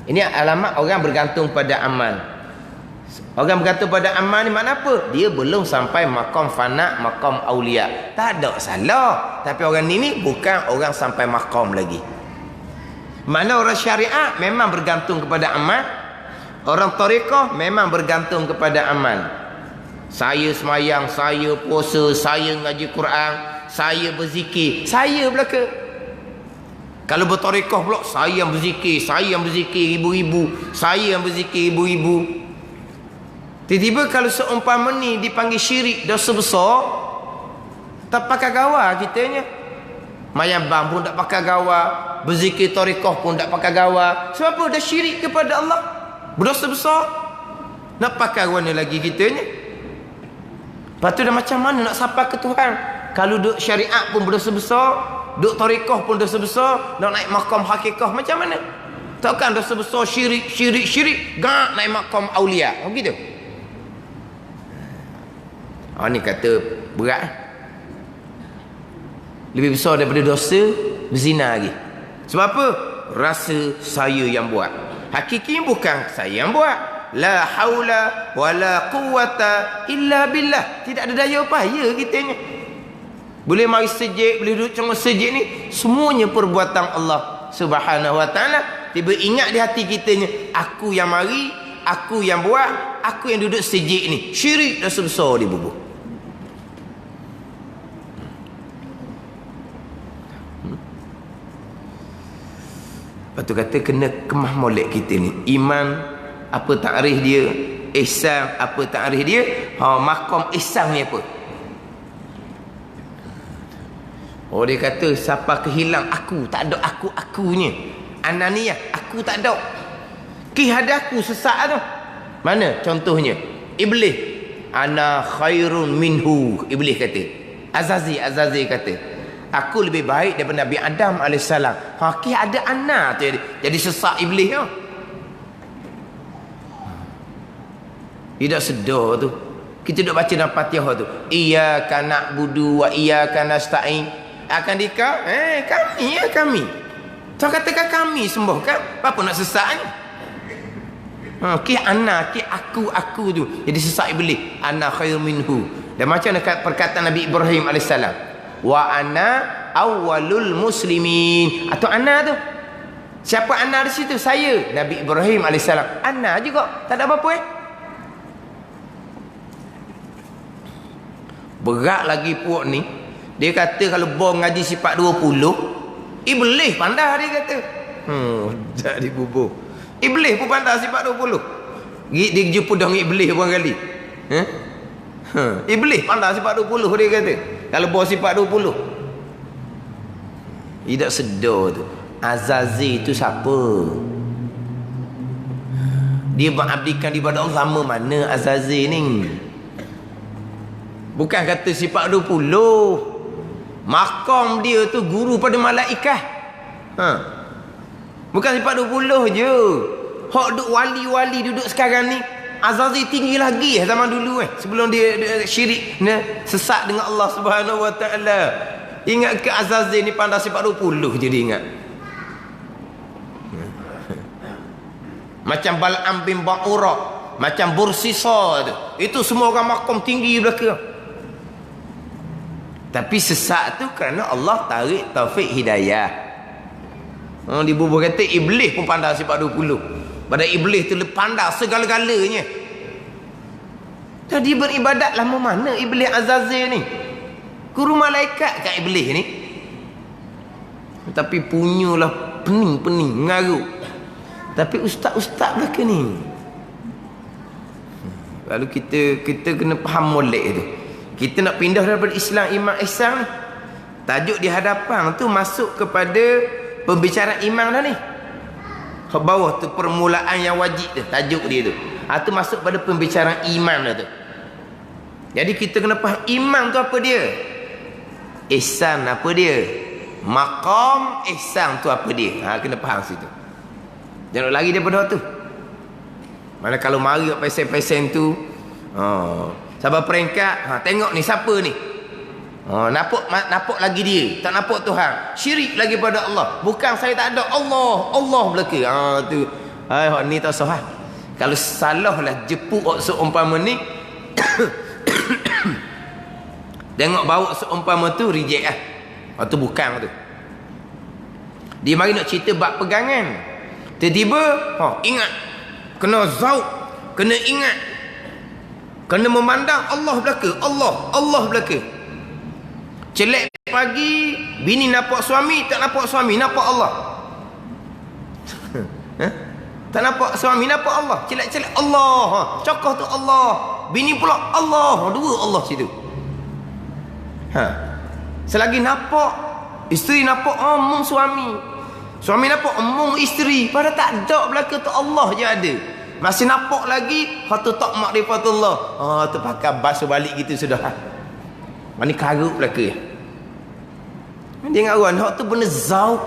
Ini alamat orang bergantung pada amal. Orang bergantung pada amal ni makna apa? Dia belum sampai maqam fana, maqam aulia. Tak ada salah. Tapi orang ni bukan orang sampai maqam lagi. Mana orang syariat memang bergantung kepada amal. Orang tarekat memang bergantung kepada amal. Saya semayang, saya puasa, saya ngaji Quran, saya berzikir. Saya belaka. Kalau bertarekat pula, saya yang berzikir ibu-ibu. Saya yang berzikir ibu-ibu. Tiba-tiba kalau seumpama ni dipanggil syirik, dosa besar, tak pakai gawa kitanya. Mayambang pun tak pakai gawa, berzikir tarekat pun tak pakai gawa. Sebab apa? Dah syirik kepada Allah. Berdosa besar. Nak pakai warna lagi kitanya. Lepas tu dah macam mana nak sampai ke Tuhan? Kalau duk syariat pun berdosa besar, duk tarekat pun dosa besar, nak naik maqam hakikah macam mana? Takkan dosa besar syirik, gak naik maqam aulia. Begitu. Ni kata berat. Lebih besar daripada dosa berzina lagi. Sebab apa? Rasa saya yang buat. Hakiki bukan saya yang buat. La haula wala quwata illa billah. Tidak ada daya upaya kitanya. Boleh mari sejid, boleh duduk cuma sejid ni, semuanya perbuatan Allah Subhanahu wa taala. Tiba ingat di hati kitanya, aku yang mari, aku yang buat, aku yang duduk sejid ni. Syirik dosa besar dibubuh. Lepas tu kata kena kemah molek kita ni. Iman apa takrif dia, ihsan apa takrif dia, maqam ihsan ni apa? Dia kata siapa kehilang aku, tak ada akunya. Ananiyah, aku tak ada. Kihadaku sesaat tu. Mana contohnya? Iblis. Ana khairun minhu, Iblis kata. Azazi kata, aku lebih baik daripada Nabi Adam AS. Ki ada anak tu jadi sesak Iblis tu. Tidak sedar tu. Kita duk baca dalam Fatihah tu. Iyyaka na'budu wa iyyaka nasta'in. Akan dikau, kami. So katakan kami sembah kan? Apa nak sesak ni? Ki ana, ki aku tu. Jadi sesak Iblis. Ana khair minhu. Dan macam dekat perkataan Nabi Ibrahim AS. Wa ana awwalul muslimin. Atau ana tu. Siapa ana di situ? Saya. Nabi Ibrahim AS. Ana juga. Tak ada apa-apa Berat lagi puak ni. Dia kata kalau bom ngaji sifat 20, Iblis pandai dia kata. Jadi bubuh. Iblis pun pandai sifat 20. Dia jumpa dengan Iblis berapa kali. Iblis pandai sifat 20 dia kata. Kalau bom sifat 20. Tidak sedar tu. Azazi tu siapa? Dia mengabdikan ibadat Allah lama mana Azazi ni? Bukan kata sifat 20. Maqam dia tu guru pada malaikat. Bukan sifat 20 je. Hak duk wali-wali duduk sekarang ni, Azazi tinggi lagi zaman dulu sebelum dia syirik sesat dengan Allah Subhanahu wa taala. Ingat ke Azazi ni pandai sifat 20 je dia ingat. Macam Bal'am bin Ba'ura. macam Bursisa tu. Itu semua orang makom tinggi belaka. Tapi sesak tu kerana Allah tarik taufik hidayah. Di bubuh kata iblis pun pandai sifat 20. Pada iblis tu pandai segala-galanya. Jadi beribadat lama mana iblis Azazil ni? Guru malaikat kat iblis ni. Tapi punyalah pening-pening, mengarut. Tapi ustaz-ustaz belaka ni. Lalu kita kena faham molek tu. Kita nak pindah daripada Islam, iman, ihsan ni. Tajuk di hadapan tu masuk kepada pembicaraan iman dah ni. Ke bawah tu permulaan yang wajib tu, tajuk dia tu. Tu masuk pada pembicaraan iman dah tu. Jadi kita kena faham iman tu apa dia? Ihsan apa dia? Maqam ihsan tu apa dia? Kena faham situ. Jangan lari daripada tu. Mana kalau mari kat pesen-pesen tu, sabar peringkat, tengok ni siapa ni? Nampak lagi dia, tak nampak Tuhan. Syirik lagi pada Allah. Bukan saya tak ada, Allah belaka. Tu. Ni tak sah. Kalau salahlah jepuk seumpama ni, tengok bawa seumpama tu reject lah. Tu bukan tu. Dia mari nak cerita bab pegangan. Tiba-tiba ingat, kena zauk, kena ingat, kena memandang Allah belaka, Allah belaka. Celek pagi, bini nampak suami, tak nampak suami, nampak Allah. Tak nampak suami, nampak Allah. Celek-celek Allah. Cokoh tu Allah. Bini pula Allah. Dua Allah situ. Selagi nampak, isteri nampak omong suami, suami nampak omong isteri. Padahal tak ada belaka tu Allah je ada. Masih nampak lagi, tu tak makrifatullah. Tu pakai basuh balik gitu sudah. Mana karut belaka. Dia ingat orang, hak tu benda zauk,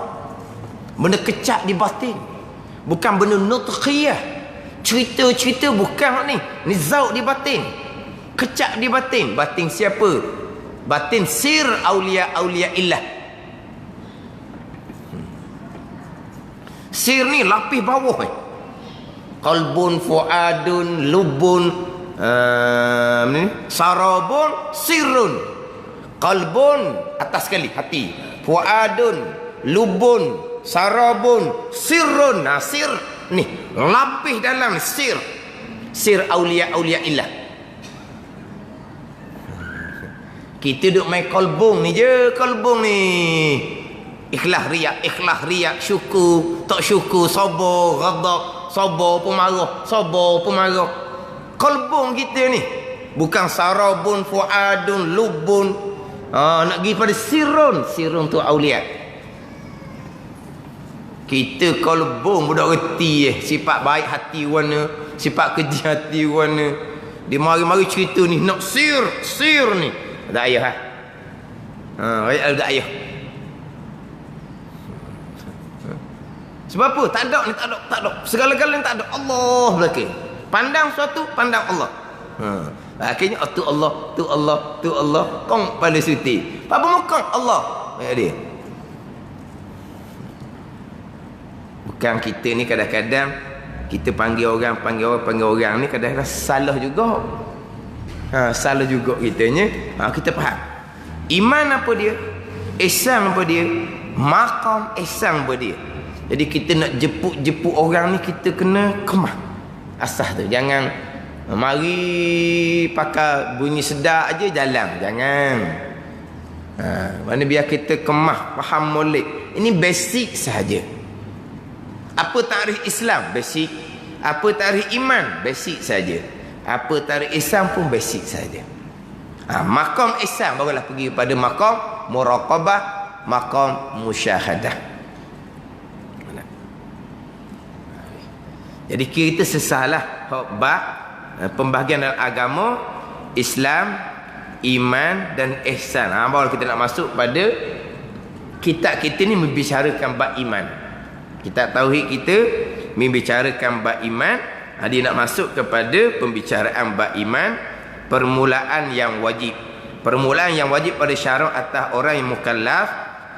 benda kecak di batin. Bukan benda nutqiyah. Cerita-cerita bukan hak ni. Ni zauk di batin. Kecak di batin. Batin siapa? Batin sir aulia illah. Sir ni lapis bawah. Qalbun, fuadun, lubun, sarabun, sirrun. Qalbun atas sekali hati. Fuadun, lubun, sarabun, sirrun. Sir ni lapis dalam sir. Sir aulia illah. Kita duk main kolbung ni je, kolbung ni. Ikhlas riak, syukur, tak syukur, sabar, ghadab, sabar pemarah. Kolbung kita ni. Bukan sarabun, fuadun, lubun. Nak pergi pada sirrun tu aulia. Kita kolbung budak reti sifat baik hati warna, sifat keji hati warna. Dia mari-mari cerita ni, nak sir ni. Tak ayah tak ayah. Sebab apa? Tak ada. Segala-galanya tak ada. Allah belaka. Pandang suatu, pandang Allah. Akhirnya tu Allah. Kong pada suti. Apa mukang Allah? Dia. Bukan kita ni kadang-kadang kita panggil orang ni kadang-kadang salah juga. Salah juga kitanya. Kita faham. Iman apa dia? Ihsan apa dia? Maqam ihsan apa dia? Jadi kita nak jepuk orang ni, kita kena kemah asah tu. Jangan mari pakai bunyi sedap aja jalan. Jangan. Mana biar kita kemah, faham molek. Ini basic sahaja. Apa tarikh Islam? Basic. Apa tarikh iman? Basic saja. Apa tarikh ihsan pun basic saja. Maqam ihsan barulah pergi pada maqam muraqabah, maqam musyahadah. Jadi kita sesalah bab pembahagian dalam agama, Islam, iman dan ihsan. Baru kita nak masuk pada kitab kita ni membicarakan bab iman. Kitab tauhid kita membicarakan bab iman. Dia nak masuk kepada pembicaraan bab iman, permulaan yang wajib. Permulaan yang wajib pada syarak atas orang yang mukallaf,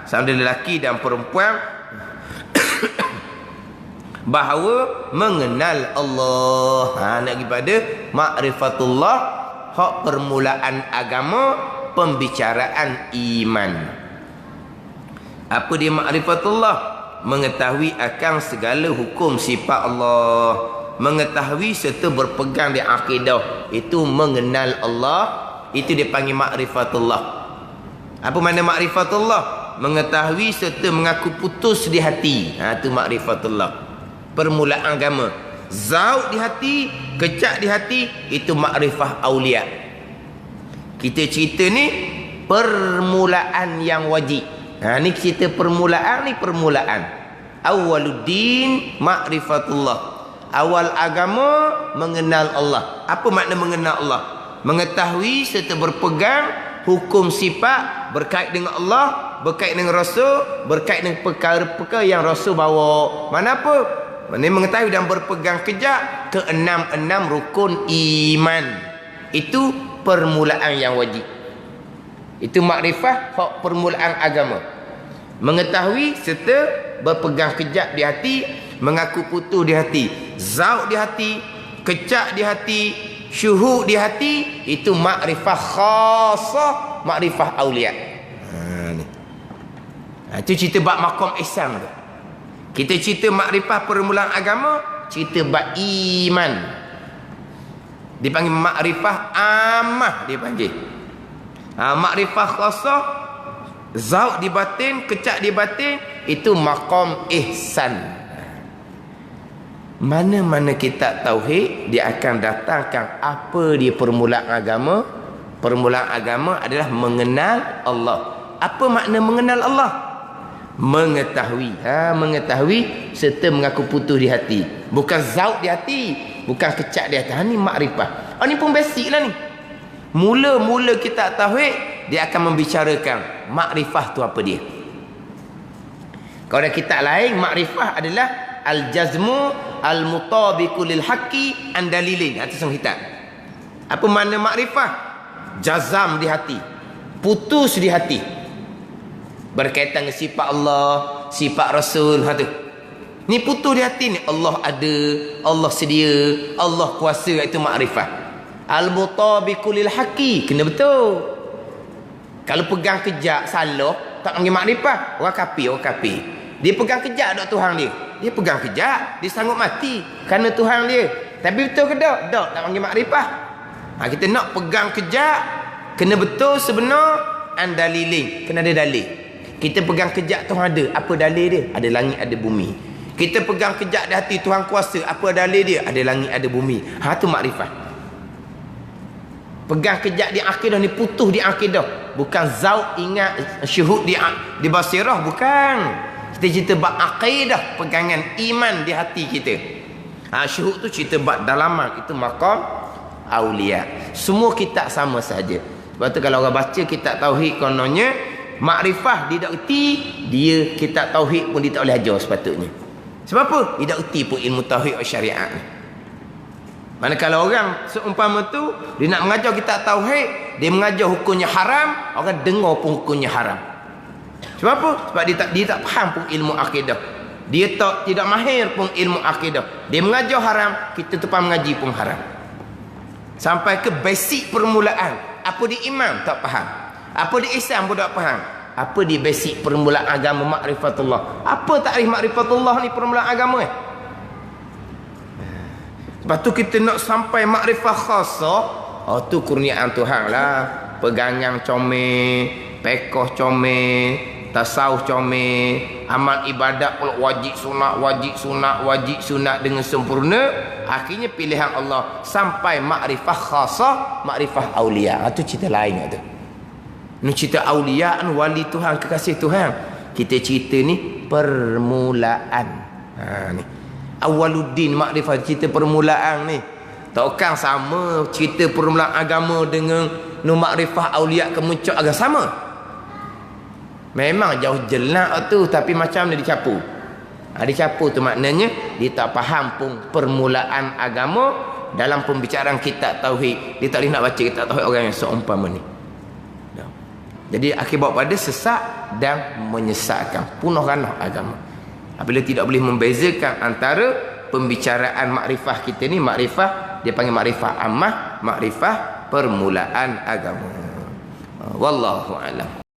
sama ada lelaki dan perempuan, bahawa mengenal Allah. Nak pergi pada ma'rifatullah, hak permulaan agama, pembicaraan iman. Apa dia ma'rifatullah? Mengetahui akan segala hukum sifat Allah, mengetahui serta berpegang di akidah, itu mengenal Allah. Itu dia panggil ma'rifatullah. Apa makna ma'rifatullah? Mengetahui serta mengaku putus di hati. Itu ma'rifatullah, permulaan agama. Zauk di hati, kecak di hati, itu makrifah aulia. Kita cerita ni permulaan yang wajib. Ni cerita permulaan, ni permulaan. Awaluddin ma'rifatullah. Awal agama mengenal Allah. Apa makna mengenal Allah? Mengetahui serta berpegang hukum sifat berkait dengan Allah, berkait dengan Rasul, berkait dengan perkara-perkara yang Rasul bawa. Mana apa? Mana mengetahui dan berpegang kejak ke enam rukun iman. Itu permulaan yang wajib. Itu makrifah, hak permulaan agama. Mengetahui serta berpegang kejak di hati, mengaku putus di hati, zauk di hati, kecak di hati, syuhud di hati, itu makrifah khasah, makrifah aulia. Itu cerita bab maqam ihsan tu. Kita cerita makrifah permulaan agama, cerita bab iman. Dipanggil makrifah ammah, dia panggil. Makrifah khasah, zauk di batin, kecak di batin, itu maqam ihsan. Mana-mana kitab tauhid, dia akan datangkan apa dia permulaan agama. Permulaan agama adalah mengenal Allah. Apa makna mengenal Allah? Mengetahui. Mengetahui serta mengaku putus di hati. Bukan zauk di hati, bukan kecak di hati. Ini makrifah. Ini pun basic lah ni. Mula-mula kitab tauhid, dia akan membicarakan makrifah tu apa dia. Kalau ada kitab lain, makrifah adalah al-jazmu al-mutabiqu lil haqqi an dalilin. Itu semua kitab. Apa makna makrifah? Jazam di hati, putus di hati, berkaitan dengan sifat Allah, sifat Rasul. Tu ni putus di hati ni. Allah ada, Allah sedia, Allah kuasa. Itu makrifah. Al-mutabiqu lil haqqi, kena betul. Kalau pegang kejak salah, tak panggil makrifah. Orang kafir. Dia pegang kejak dok Tuhan dia. Dia pegang kejak, dia sanggup mati kerana Tuhan dia. Tapi betul ke tak? Tak panggil makrifah. Kita nak pegang kejak, kena betul sebenar, andalilin, kena ada dalil. Kita pegang kejak Tuhan ada, apa dalil dia? Ada langit, ada bumi. Kita pegang kejak di hati Tuhan kuasa, apa dalil dia? Ada langit, ada bumi. Itu makrifah. Pegang kejak di akidah ni, putus di akidah. Bukan zauk ingat syuhud di basirah, bukan. Kita cerita bab akidah, pegangan iman di hati kita. Syuhud tu cerita bab dalaman, itu maqam aulia. Semua kitab sama saja. Sebab tu kalau orang baca kitab tauhid kononnya makrifah dia tak erti, dia kitab tauhid pun dia tak boleh ajar sepatutnya. Sebab apa? Dia tak erti pun ilmu tauhid atau syariat ni. Manakala orang seumpama tu dia nak mengajar kitab tauhid, dia mengajar hukumnya haram, orang dengar pun hukumnya haram. Sebab apa? Sebab dia tak faham pun ilmu akidah. Dia tidak mahir pun ilmu akidah. Dia mengajar haram, kita tempat mengaji pun haram. Sampai ke basic permulaan. Apa di iman tak faham. Apa di ihsan pun tak faham. Apa di basic permulaan agama makrifatullah. Apa takrif makrifatullah ni permulaan agama ni? Lepas tu kita nak sampai makrifah khasah. Tu kurniaan Tuhan lah. Pegangan comel, pekoh comel, tasawuf comel, amal ibadat pula wajib sunat dengan sempurna. Akhirnya pilihan Allah sampai makrifah khasah, makrifah aulia. Itu cerita lain tu. Ini cerita aulia, wali Tuhan, kekasih Tuhan. Kita cerita ni permulaan. Ni awaluddin makrifah, cerita permulaan ni. Takkan sama cerita permulaan agama dengan makrifah aulia kemuncak agak sama. Memang jauh jelak tu, tapi macam dia dicapu. Dicapu tu maknanya dia tak faham pun permulaan agama dalam pembicaraan kitab tauhid. Dia tak boleh nak baca kitab tauhid orang yang seumpama ni. Jadi akibat pada sesak dan menyesatkan, punah ranah agama. Apabila tidak boleh membezakan antara pembicaraan makrifah kita ni, makrifah dia panggil makrifah ammah, makrifah permulaan agama. Wallahu a'lam.